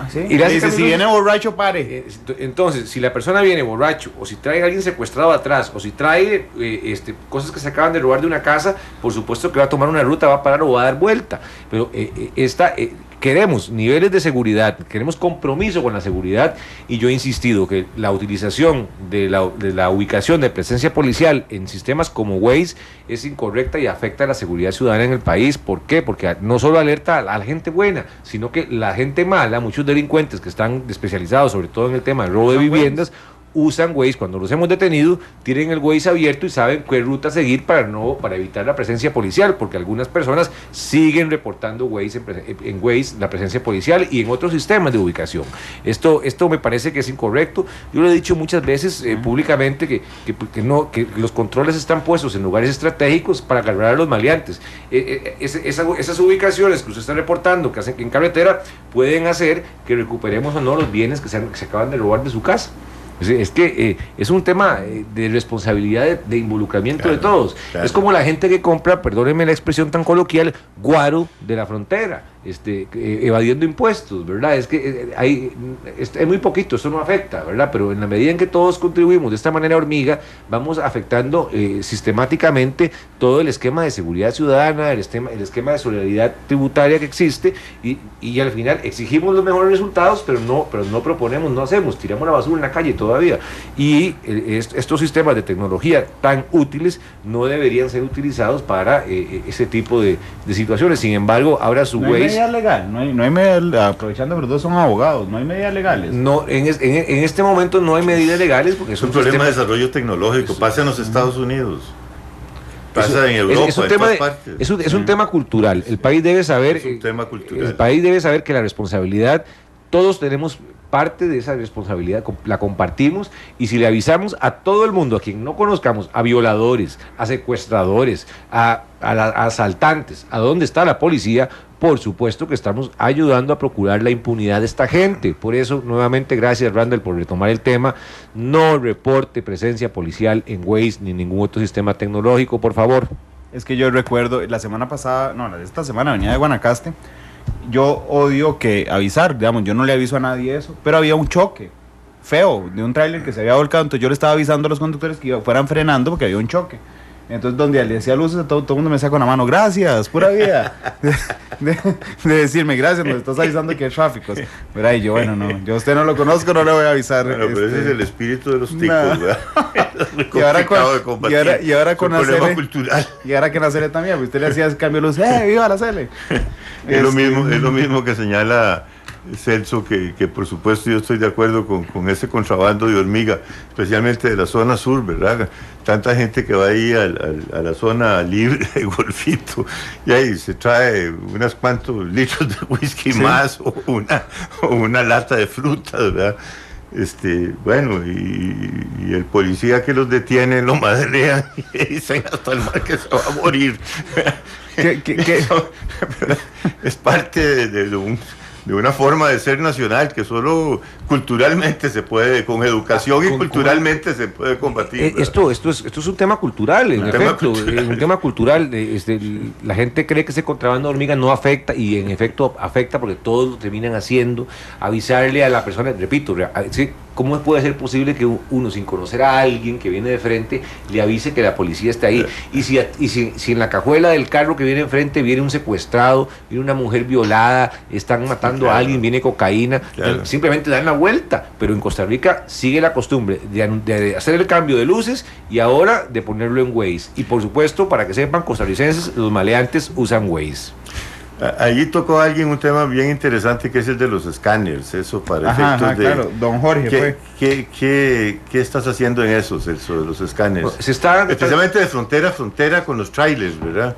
¿Sí? Y le dice, si viene borracho, pare. Entonces, si la persona viene borracho, o si trae a alguien secuestrado atrás, o si trae cosas que se acaban de robar de una casa, por supuesto que va a tomar una ruta, va a parar o va a dar vuelta. Pero queremos niveles de seguridad, queremos compromiso con la seguridad, y yo he insistido que la utilización de la ubicación de presencia policial en sistemas como Waze es incorrecta y afecta a la seguridad ciudadana en el país. ¿Por qué? Porque no solo alerta a la gente buena, sino que la gente mala, muchos delincuentes que están especializados sobre todo en el tema de robo de viviendas, usan Waze. Cuando los hemos detenido, tienen el Waze abierto y saben qué ruta seguir para evitar la presencia policial, porque algunas personas siguen reportando en Waze la presencia policial y en otros sistemas de ubicación. Esto me parece que es incorrecto. Yo lo he dicho muchas veces públicamente que los controles están puestos en lugares estratégicos para agarrar a los maleantes. Esas ubicaciones que usted está reportando que hacen en carretera pueden hacer que recuperemos o no los bienes que se acaban de robar de su casa. Es que es un tema de responsabilidad, de involucramiento, claro, de todos. Claro. Es como la gente que compra, perdónenme la expresión tan coloquial, guaro de la frontera. evadiendo impuestos, ¿verdad? Es que es muy poquito, esto no afecta, ¿verdad? Pero en la medida en que todos contribuimos de esta manera hormiga, vamos afectando sistemáticamente todo el esquema de seguridad ciudadana, el esquema de solidaridad tributaria que existe, y al final exigimos los mejores resultados, pero no proponemos, no hacemos, tiramos la basura en la calle todavía. Y estos sistemas de tecnología tan útiles no deberían ser utilizados para ese tipo de situaciones. Sin embargo, ahora su Waze... legal, no hay medida, aprovechando que los dos son abogados, no hay medidas legales. No, en este momento no hay medidas legales porque es un problema de desarrollo tecnológico, pasa en los Estados Unidos, pasa en Europa, en todas partes. Es un tema cultural. El país debe saber, el país debe saber que la responsabilidad, todos tenemos parte de esa responsabilidad, la compartimos, y si le avisamos a todo el mundo, a quien no conozcamos, a violadores, a secuestradores, a asaltantes, a dónde está la policía, por supuesto que estamos ayudando a procurar la impunidad de esta gente. Por eso, nuevamente, gracias Randall por retomar el tema. No reporte presencia policial en Waze ni en ningún otro sistema tecnológico, por favor. Es que yo recuerdo, esta semana venía de Guanacaste. Yo odio que avisar, digamos, yo no le aviso a nadie eso, pero había un choque feo de un tráiler que se había volcado, entonces yo le estaba avisando a los conductores que fueran frenando porque había un choque. Entonces, donde le decía luces, todo el mundo me decía con la mano, gracias, pura vida, de decirme, gracias, nos estás avisando que hay tráficos. Pero y yo, bueno, no, yo a usted no lo conozco, no le voy a avisar. Bueno, pero ese es el espíritu de los ticos, ¿verdad? Y ahora con la Cele, cultural. Y ahora que la Cele también, pues usted le hacía ese cambio de luz, viva la Cele. Es lo mismo que señala Celso, que por supuesto yo estoy de acuerdo con ese contrabando de hormiga, especialmente de la zona sur, ¿verdad? Tanta gente que va ahí a la zona libre de Golfito y ahí se trae unos cuantos litros de whisky más o una lata de frutas, ¿verdad? Bueno, y el policía que los detiene lo madrean y dicen hasta el mal que se va a morir. Es parte de una forma de ser nacional que solo culturalmente se puede, con educación y culturalmente se puede combatir. Esto es un tema cultural, en efecto, un tema cultural. La gente cree que ese contrabando de hormigas no afecta, y en efecto afecta porque todos lo terminan haciendo. Avisarle a la persona, repito, ¿cómo puede ser posible que uno, sin conocer a alguien que viene de frente, le avise que la policía está ahí? Y si en la cajuela del carro que viene enfrente viene un secuestrado, viene una mujer violada, están matando a alguien, viene cocaína, simplemente dan la vuelta. Pero en Costa Rica sigue la costumbre de hacer el cambio de luces y ahora de ponerlo en Waze. Y por supuesto, para que sepan, costarricenses, los maleantes usan Waze. Allí tocó alguien un tema bien interesante que es el de los escáneres, eso para efectos de... Claro, don Jorge ¿Qué estás haciendo en eso, Celso, de los escáneres? Especialmente de frontera a frontera con los trailers, ¿verdad?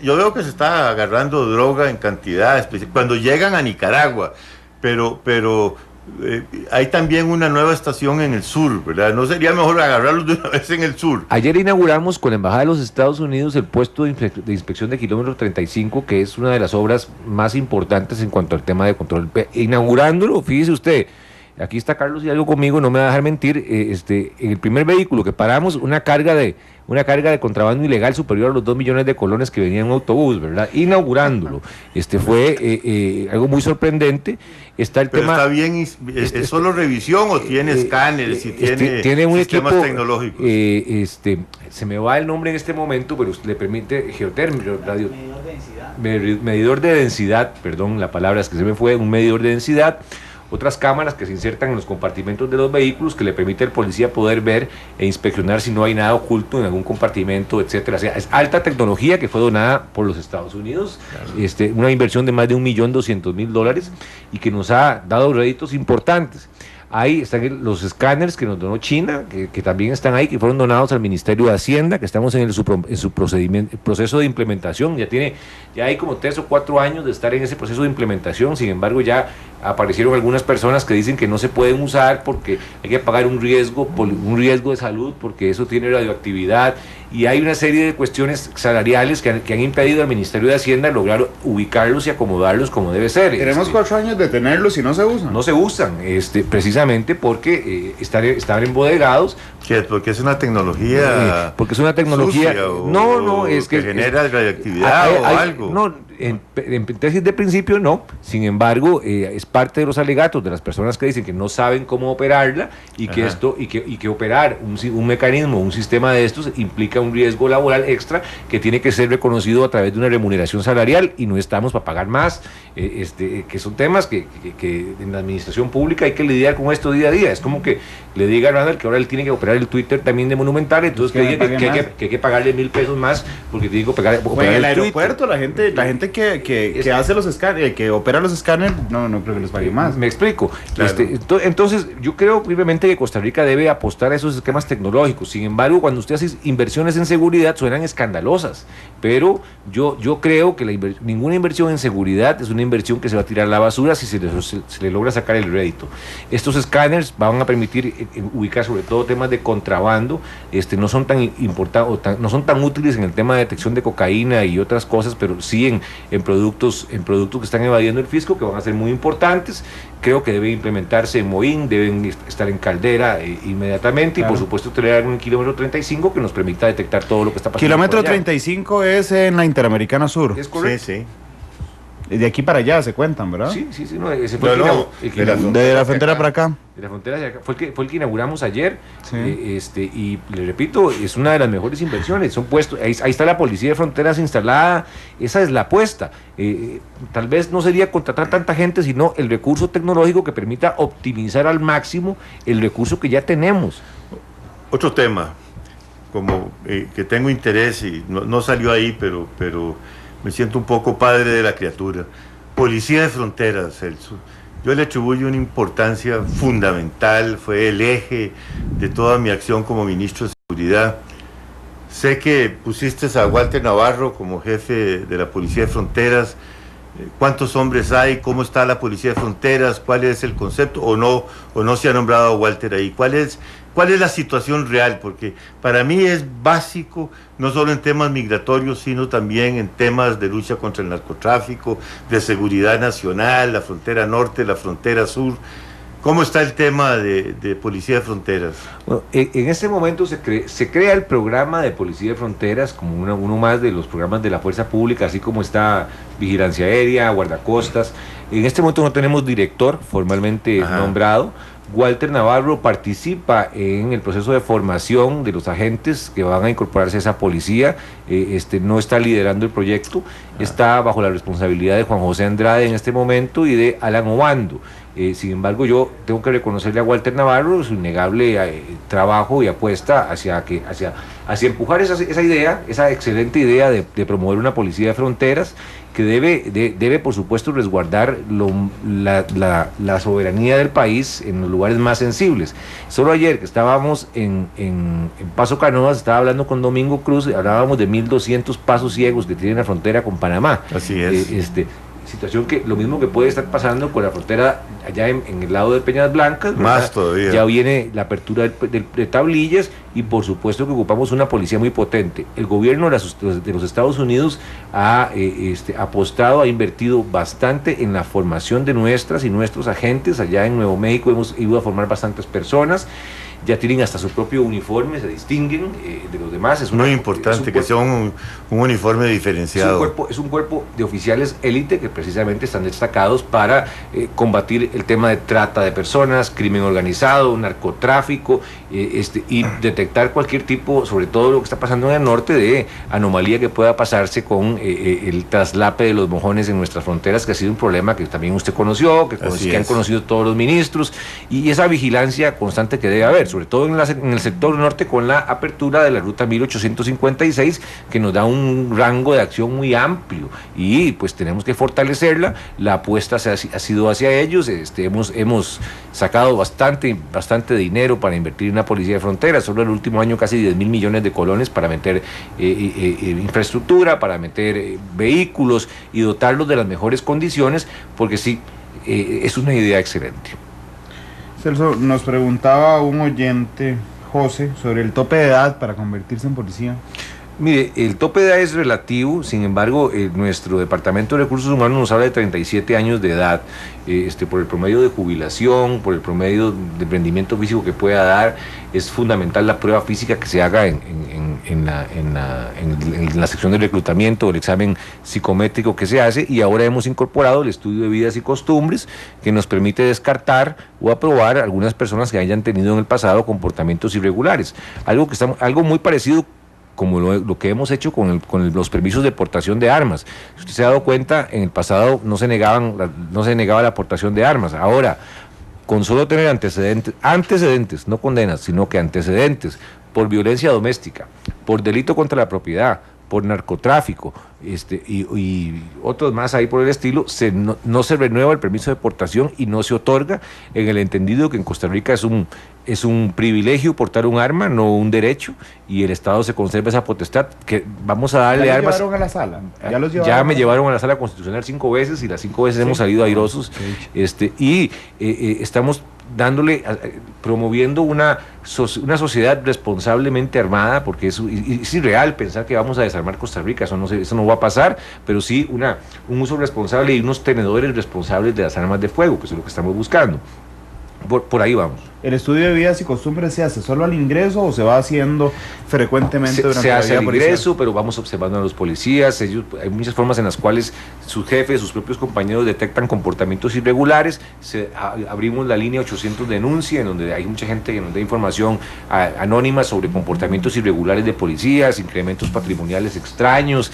Yo veo que se está agarrando droga en cantidad, cuando llegan a Nicaragua, pero hay también una nueva estación en el sur, ¿verdad? ¿No sería mejor agarrarlos de una vez en el sur? Ayer inauguramos con la Embajada de los Estados Unidos el puesto de inspección de kilómetro 35, que es una de las obras más importantes en cuanto al tema de control. Inaugurándolo, fíjese usted, aquí está Carlos Hidalgo conmigo, no me va a dejar mentir, en el primer vehículo que paramos, una carga de contrabando ilegal superior a los 2 millones de colones que venía en un autobús, ¿verdad? Inaugurándolo. Fue algo muy sorprendente. Está el tema... ¿Está bien? ¿Es solo revisión o tiene escáneres y tiene un sistemas equipo, tecnológicos? Se me va el nombre en este momento, pero le permite geotérmico, medidor de densidad, perdón, la palabra es que se me fue, un medidor de densidad. Otras cámaras que se insertan en los compartimentos de los vehículos que le permite al policía poder ver e inspeccionar si no hay nada oculto en algún compartimento, etcétera. O sea, es alta tecnología que fue donada por los Estados Unidos, una inversión de más de $1.200.000 y que nos ha dado réditos importantes. Ahí están los escáneres que nos donó China, que también están ahí, que fueron donados al Ministerio de Hacienda, que estamos en su proceso de implementación. Ya hay como 3 o 4 años de estar en ese proceso de implementación. Sin embargo, ya aparecieron algunas personas que dicen que no se pueden usar porque hay que pagar un riesgo de salud, porque eso tiene radioactividad, y hay una serie de cuestiones salariales que han impedido al Ministerio de Hacienda lograr ubicarlos y acomodarlos como debe ser. Tenemos 4 años de tenerlos y no se usan. No se usan, precisamente porque están embodegados. Porque es una tecnología. Porque es una tecnología. Sucia, es que genera radioactividad o algo. No, En tesis de principio no, sin embargo, es parte de los alegatos de las personas que dicen que no saben cómo operarla y que que operar un mecanismo, un sistema de estos implica un riesgo laboral extra que tiene que ser reconocido a través de una remuneración salarial y no estamos para pagar más, que son temas que en la administración pública hay que lidiar con esto día a día. Es como que le diga a Randall que ahora él tiene que operar el Twitter también de Monumental, entonces que diga que hay que pagarle $1,000 más porque tiene que operar en el aeropuerto, Twitter. la gente que hace los escáneres, que opera los escáneres, no creo que les pague más. Me explico. Claro. Entonces, yo creo firmemente que Costa Rica debe apostar a esos esquemas tecnológicos. Sin embargo, cuando usted hace inversiones en seguridad, suenan escandalosas. Pero yo creo que ninguna inversión en seguridad es una inversión que se va a tirar a la basura si se le logra sacar el rédito. Estos escáneres van a permitir ubicar sobre todo temas de contrabando, no son tan importantes, no son tan útiles en el tema de detección de cocaína y otras cosas, pero sí en productos que están evadiendo el fisco, que van a ser muy importantes. Creo que debe implementarse en Moín, deben estar en Caldera inmediatamente, claro. Y por supuesto tener un kilómetro 35 que nos permita detectar todo lo que está pasando. Kilómetro 35 es en la Interamericana Sur. ¿Es correcto? Sí. De aquí para allá se cuentan, ¿verdad? Sí, no, ese fue de la frontera para acá. De la frontera hacia acá. Fue el que inauguramos ayer. Sí. Y le repito, es una de las mejores inversiones. Son puestos, ahí está la Policía de Fronteras instalada. Esa es la apuesta. Tal vez no sería contratar tanta gente, sino el recurso tecnológico que permita optimizar al máximo el recurso que ya tenemos. Otro tema, como que tengo interés y no salió ahí, pero me siento un poco padre de la criatura. Policía de Fronteras, Celso. Yo le atribuyo una importancia fundamental, fue el eje de toda mi acción como ministro de Seguridad. Sé que pusiste a Walter Navarro como jefe de la Policía de Fronteras. ¿Cuántos hombres hay? ¿Cómo está la Policía de Fronteras? ¿Cuál es el concepto? ¿O no se ha nombrado a Walter ahí? ¿Cuál es la situación real? Porque para mí es básico, no solo en temas migratorios, sino también en temas de lucha contra el narcotráfico, de seguridad nacional, la frontera norte, la frontera sur. ¿Cómo está el tema de Policía de Fronteras? Bueno, en este momento se crea el programa de Policía de Fronteras como uno más de los programas de la Fuerza Pública, así como está Vigilancia Aérea, Guardacostas. En este momento no tenemos director formalmente nombrado. Walter Navarro participa en el proceso de formación de los agentes que van a incorporarse a esa policía. No está liderando el proyecto, está bajo la responsabilidad de Juan José Andrade en este momento y de Alan Obando. Sin embargo, yo tengo que reconocerle a Walter Navarro su innegable trabajo y apuesta hacia empujar esa idea, esa excelente idea de promover una policía de fronteras que debe por supuesto resguardar la soberanía del país en los lugares más sensibles. Solo ayer que estábamos en Paso Canoas, estaba hablando con Domingo Cruz, hablábamos de 1,200 pasos ciegos que tiene la frontera con Panamá. Así es. Situación que lo mismo que puede estar pasando con la frontera allá en el lado de Peñas Blancas, ¿verdad? Más todavía. Ya viene la apertura de tablillas y por supuesto que ocupamos una policía muy potente. El gobierno de los Estados Unidos ha apostado, ha invertido bastante en la formación de nuestras y nuestros agentes. Allá en Nuevo México hemos ido a formar bastantes personas. Ya tienen hasta su propio uniforme, se distinguen de los demás. Es muy importante que sea un uniforme diferenciado. Es un cuerpo de oficiales élite que precisamente están destacados para combatir el tema de trata de personas, crimen organizado, narcotráfico, y detectar cualquier tipo, sobre todo lo que está pasando en el norte, de anomalía que pueda pasarse con el traslape de los mojones en nuestras fronteras, que ha sido un problema que también usted conoció, que han conocido todos los ministros, y esa vigilancia constante que debe haber, sobre todo en el sector norte, con la apertura de la ruta 1856, que nos da un rango de acción muy amplio, y pues tenemos que fortalecerla. La apuesta ha sido hacia ellos. Hemos sacado bastante dinero para invertir en una policía de fronteras. Solo el último año casi 10,000 millones de colones para meter infraestructura, para meter vehículos y dotarlos de las mejores condiciones, porque sí, es una idea excelente. Celso, nos preguntaba un oyente, José, sobre el tope de edad para convertirse en policía. Mire, el tope de edad es relativo, sin embargo, nuestro Departamento de Recursos Humanos nos habla de 37 años de edad, por el promedio de jubilación, por el promedio de rendimiento físico que pueda dar. Es fundamental la prueba física que se haga en la sección de reclutamiento, el examen psicométrico que se hace, y ahora hemos incorporado el estudio de vidas y costumbres que nos permite descartar o aprobar a algunas personas que hayan tenido en el pasado comportamientos irregulares. Algo muy parecido como lo que hemos hecho con los permisos de portación de armas. Si usted se ha dado cuenta, en el pasado no se negaba la aportación de armas. Ahora, con solo tener antecedentes, no condenas, sino que antecedentes por violencia doméstica, por delito contra la propiedad, por narcotráfico, y otros más ahí por el estilo, no se renueva el permiso de portación y no se otorga, en el entendido que en Costa Rica es un privilegio portar un arma, no un derecho, y el Estado se conserva esa potestad, que vamos a darle armas. ¿Ya los llevaron a la sala? Ya me llevaron a la sala constitucional 5 veces, y las 5 veces hemos salido airosos, y estamos promoviendo una sociedad responsablemente armada, porque es irreal pensar que vamos a desarmar Costa Rica, eso no va a pasar, pero sí un uso responsable y unos tenedores responsables de las armas de fuego, que es lo que estamos buscando. Por ahí vamos. ¿El estudio de vidas y costumbres se hace solo al ingreso o se va haciendo frecuentemente durante se la hace vida al policial? ingreso, pero vamos observando a los policías. Hay muchas formas en las cuales sus jefes, sus propios compañeros detectan comportamientos irregulares. Abrimos la línea 800 denuncia, en donde hay mucha gente que nos da información anónima sobre comportamientos irregulares de policías, incrementos patrimoniales extraños.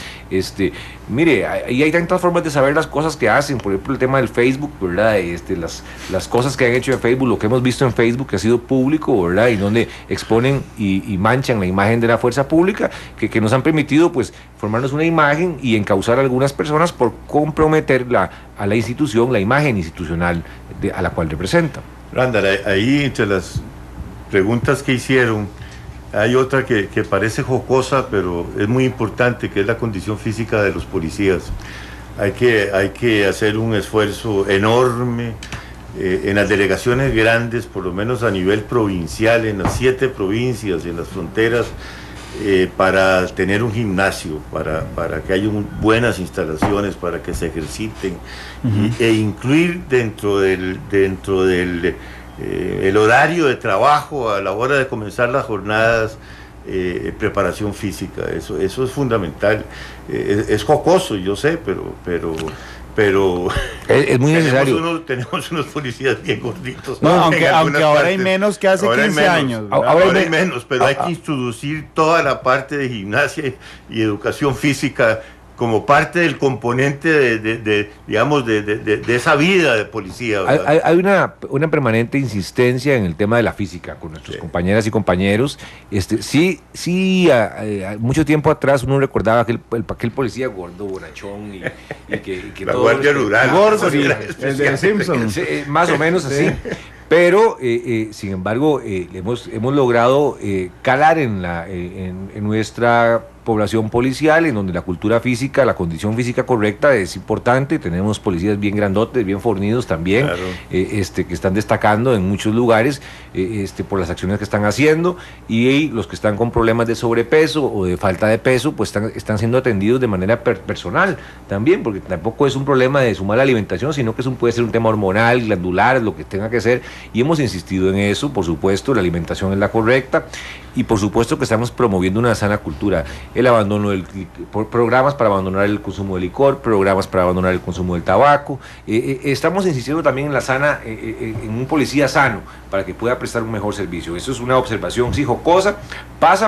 Mire, ahí hay tantas formas de saber las cosas que hacen. Por ejemplo, el tema del Facebook, ¿verdad? Las cosas que han hecho en Facebook, lo que hemos visto en Facebook, que ha sido público, ¿verdad? Y donde exponen y manchan la imagen de la fuerza pública, que nos han permitido, pues, formarnos una imagen y encausar a algunas personas por comprometer a la institución, la imagen institucional a la cual representa. Randall, ahí entre las preguntas que hicieron, hay otra que parece jocosa, pero es muy importante, que es la condición física de los policías. Hay que hacer un esfuerzo enorme en las delegaciones grandes, por lo menos a nivel provincial, en las 7 provincias, en las fronteras, para tener un gimnasio, para que haya buenas instalaciones, para que se ejerciten, e incluir dentro del el horario de trabajo a la hora de comenzar las jornadas, preparación física. Eso es fundamental. Es jocoso, yo sé, pero es muy necesario. Tenemos unos policías bien gorditos. No, aunque ahora hay menos que hace 15 años. Ahora hay menos, pero hay que introducir toda la parte de gimnasia y educación física como parte del componente de esa vida de policía. Hay una permanente insistencia en el tema de la física con nuestras compañeras y compañeros. Mucho tiempo atrás uno recordaba aquel policía gordo, bonachón, y que la todo Guardia Rural. Gordo, el de Simpson. Más o menos así. Pero, sin embargo, hemos logrado calar en nuestra población policial, en donde la cultura física, la condición física correcta es importante. Tenemos policías bien grandotes, bien fornidos también, claro, que están destacando en muchos lugares por las acciones que están haciendo, y los que están con problemas de sobrepeso o de falta de peso, pues están siendo atendidos de manera personal también, porque tampoco es un problema de su mala alimentación, sino que puede ser un tema hormonal, glandular, lo que tenga que ser, y hemos insistido en eso. Por supuesto, la alimentación es la correcta, y por supuesto que estamos promoviendo una sana cultura, el abandono programas para abandonar el consumo de licor, programas para abandonar el consumo del tabaco. Estamos insistiendo también en en un policía sano, para que pueda prestar un mejor servicio. Eso es una observación, sí, jocosa,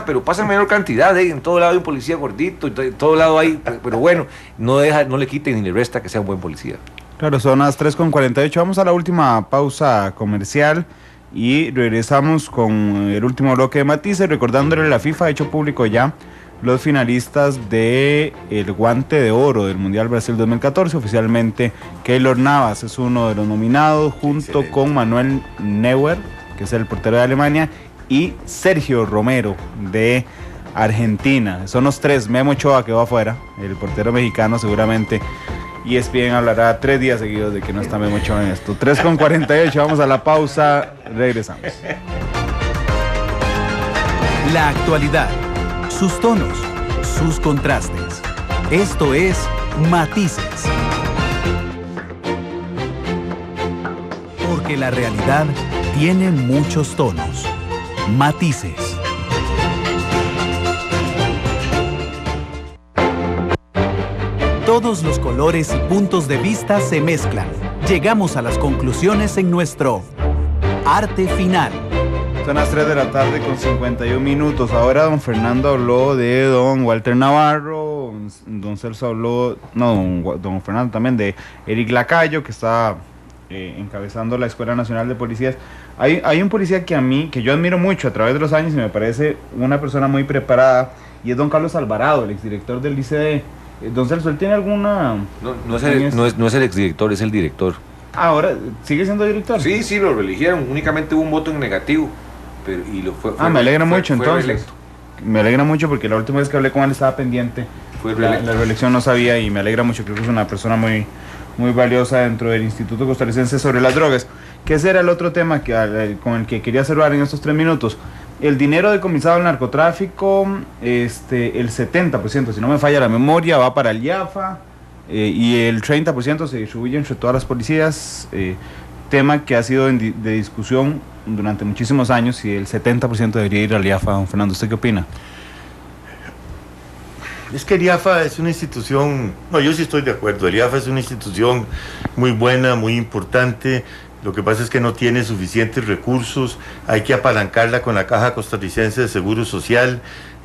pero pasa en menor cantidad, en todo lado hay un policía gordito, en todo lado hay, pero bueno, no le quite ni le resta que sea un buen policía. Claro, son las 3:48, vamos a la última pausa comercial y regresamos con el último bloque de matices, recordándole, la FIFA ha hecho público ya los finalistas de el Guante de Oro del Mundial Brasil 2014. Oficialmente, Keylor Navas es uno de los nominados, junto con Manuel Neuer, que es el portero de Alemania, y Sergio Romero de Argentina. Son los 3. Memo Ochoa, que va afuera, el portero mexicano, seguramente ESPN hablará 3 días seguidos de que no está Memo Ochoa en esto. 3:48, vamos a la pausa, regresamos. La actualidad, sus tonos, sus contrastes. Esto es Matices. Porque la realidad tiene muchos tonos. Matices. Todos los colores y puntos de vista se mezclan. Llegamos a las conclusiones en nuestro Arte Final. Son las 3 de la tarde con 51 minutos. Ahora don Fernando habló de don Walter Navarro, don Celso habló, no, don Fernando también de Eric Lacayo, que está encabezando la Escuela Nacional de Policías. Hay un policía que yo admiro mucho a través de los años y me parece una persona muy preparada, y es don Carlos Alvarado, el exdirector del ICD. Don Celso, ¿él tiene alguna...? No es el exdirector, es el director. Ahora, ¿sigue siendo director? Sí, lo reeligieron, únicamente hubo un voto en negativo. Me alegra mucho entonces. Me alegra mucho porque la última vez que hablé con él estaba pendiente. La reelección no sabía, y me alegra mucho. Creo que es una persona muy, muy valiosa dentro del Instituto Costarricense sobre las Drogas. Que ese era el otro tema con el que quería cerrar en estos 3 minutos. El dinero decomisado al narcotráfico, el 70%, si no me falla la memoria, va para el IAFA, y el 30% se distribuye entre todas las policías. Tema que ha sido de discusión durante muchísimos años, y el 70% debería ir al IAFA. Don Fernando, ¿usted qué opina? Es que el IAFA es una institución, yo sí estoy de acuerdo, el IAFA es una institución muy buena, muy importante. Lo que pasa es que no tiene suficientes recursos, hay que apalancarla con la Caja Costarricense de Seguro Social,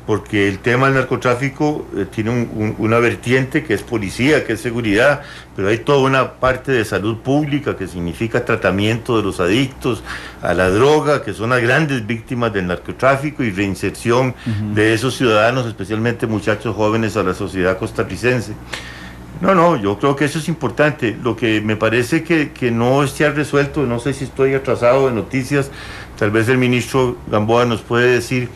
porque el tema del narcotráfico tiene una vertiente que es policía, que es seguridad, pero hay toda una parte de salud pública que significa tratamiento de los adictos a la droga, que son las grandes víctimas del narcotráfico, y reinserción de esos ciudadanos, especialmente muchachos jóvenes, a la sociedad costarricense. Yo creo que eso es importante. Lo que me parece que no esté resuelto, no sé si estoy atrasado de noticias, tal vez el ministro Gamboa nos puede decir,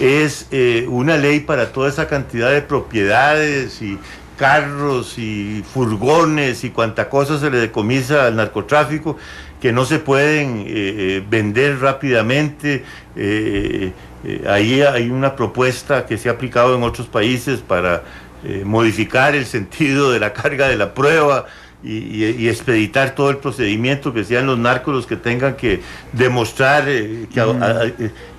es una ley para toda esa cantidad de propiedades y carros y furgones y cuanta cosa se le decomisa al narcotráfico, que no se pueden vender rápidamente. Ahí hay una propuesta que se ha aplicado en otros países para modificar el sentido de la carga de la prueba y expeditar todo el procedimiento, que sean los narcos los que tengan que demostrar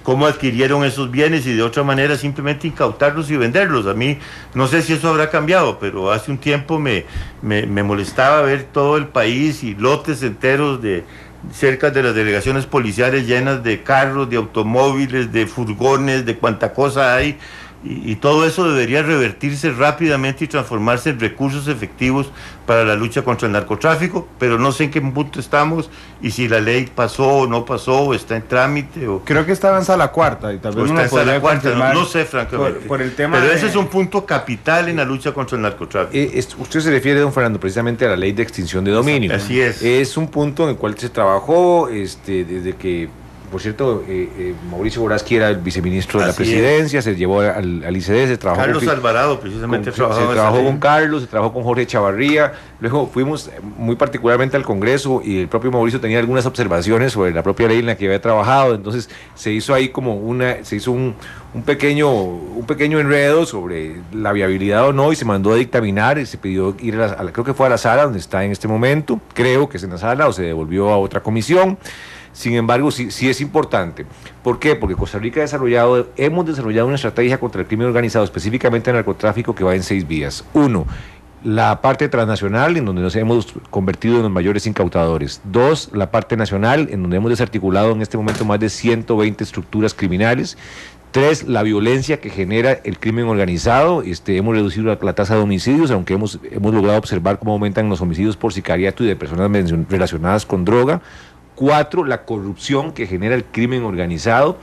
cómo adquirieron esos bienes, y de otra manera simplemente incautarlos y venderlos. A mí no sé si eso habrá cambiado, pero hace un tiempo me molestaba ver todo el país y lotes enteros cerca de las delegaciones policiales llenas de carros, de automóviles, de furgones, de cuanta cosa hay. Y todo eso debería revertirse rápidamente y transformarse en recursos efectivos para la lucha contra el narcotráfico, pero no sé en qué punto estamos y si la ley pasó o no pasó, o está en trámite. Creo que estaba en sala cuarta y tal vez está en sala cuarta, no sé francamente. Por el tema pero ese es un punto capital en la lucha contra el narcotráfico. Usted se refiere, don Fernando, precisamente a la ley de extinción de dominio. Así es. Es un punto en el cual se trabajó desde que... Por cierto, Mauricio Boraski era el viceministro de la presidencia, se llevó al ICD, se trabajó Carlos Alvarado, precisamente se trabajó con Carlos, se trabajó con Jorge Chavarría, luego fuimos muy particularmente al Congreso, y el propio Mauricio tenía algunas observaciones sobre la propia ley en la que había trabajado. Entonces se hizo ahí como un pequeño enredo sobre la viabilidad o no, y se mandó a dictaminar, y se pidió ir creo que fue a la sala donde está en este momento, creo que es en la sala, o se devolvió a otra comisión. Sin embargo, sí es importante. ¿Por qué? Porque Costa Rica hemos desarrollado una estrategia contra el crimen organizado, específicamente el narcotráfico, que va en 6 vías. 1, la parte transnacional, en donde nos hemos convertido en los mayores incautadores. 2, la parte nacional, en donde hemos desarticulado en este momento más de 120 estructuras criminales. 3, la violencia que genera el crimen organizado. Hemos reducido la tasa de homicidios, aunque hemos logrado observar cómo aumentan los homicidios por sicariato y de personas relacionadas con droga. 4, la corrupción que genera el crimen organizado.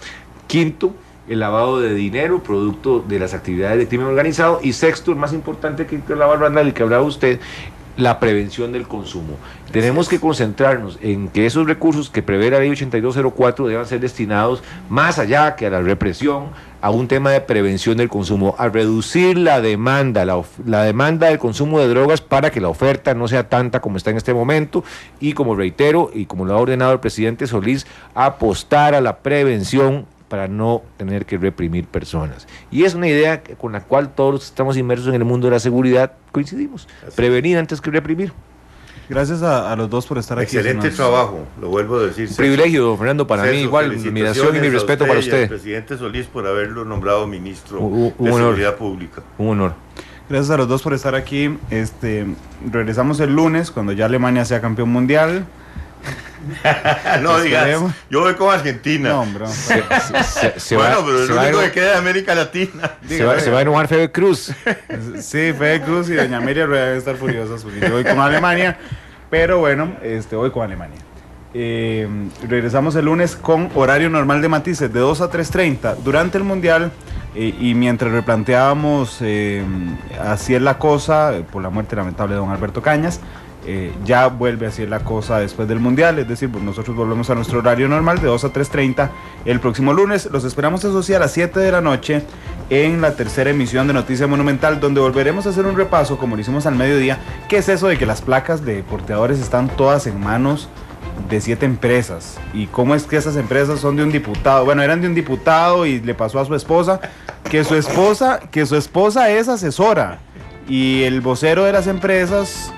5, el lavado de dinero producto de las actividades de crimen organizado. Y 6, el más importante que la barranda del que hablaba usted, la prevención del consumo. Tenemos que concentrarnos en que esos recursos que prevé la ley 8204 deban ser destinados más allá que a la represión, a un tema de prevención del consumo, a reducir la demanda, la demanda del consumo de drogas, para que la oferta no sea tanta como está en este momento, y como reitero, y como lo ha ordenado el presidente Solís, apostar a la prevención para no tener que reprimir personas. Y es una idea con la cual todos los que estamos inmersos en el mundo de la seguridad coincidimos. Prevenir antes que reprimir. Gracias a los dos por estar aquí. Excelente trabajo, lo vuelvo a decir. Un privilegio, don Fernando, para mí igual, admiración y mi respeto para usted. Y al presidente Solís por haberlo nombrado ministro de Seguridad Pública. Un honor. Gracias a los dos por estar aquí. Regresamos el lunes cuando ya Alemania sea campeón mundial. No digas, yo voy con Argentina. No, bro. Bueno, pero es lo único que queda de América Latina. Se va a enojar Fede Cruz. Sí, Fede Cruz y doña Miriam deben estar furiosas porque yo voy con Alemania. Pero bueno, voy con Alemania. Regresamos el lunes con horario normal de Matices de 2 a 3:30 durante el Mundial. Y mientras replanteábamos así es la cosa, por la muerte lamentable de don Alberto Cañas, ya vuelve así es la cosa después del Mundial, es decir, pues nosotros volvemos a nuestro horario normal de 2 a 3:30 el próximo lunes. Los esperamos eso sí a las 7 de la noche en la tercera emisión de Noticia Monumental, donde volveremos a hacer un repaso, como lo hicimos al mediodía. ¿Qué es eso de que las placas de porteadores están todas en manos de 7 empresas? ¿Y cómo es que esas empresas son de un diputado? Bueno, eran de un diputado y le pasó a su esposa, que su esposa es asesora y el vocero de las empresas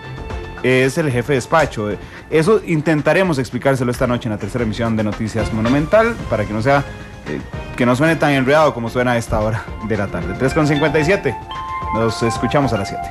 es el jefe de despacho. Eso intentaremos explicárselo esta noche en la tercera emisión de Noticias Monumental, para que no sea que no suene tan enredado como suena a esta hora de la tarde. 3:57. Nos escuchamos a las 7.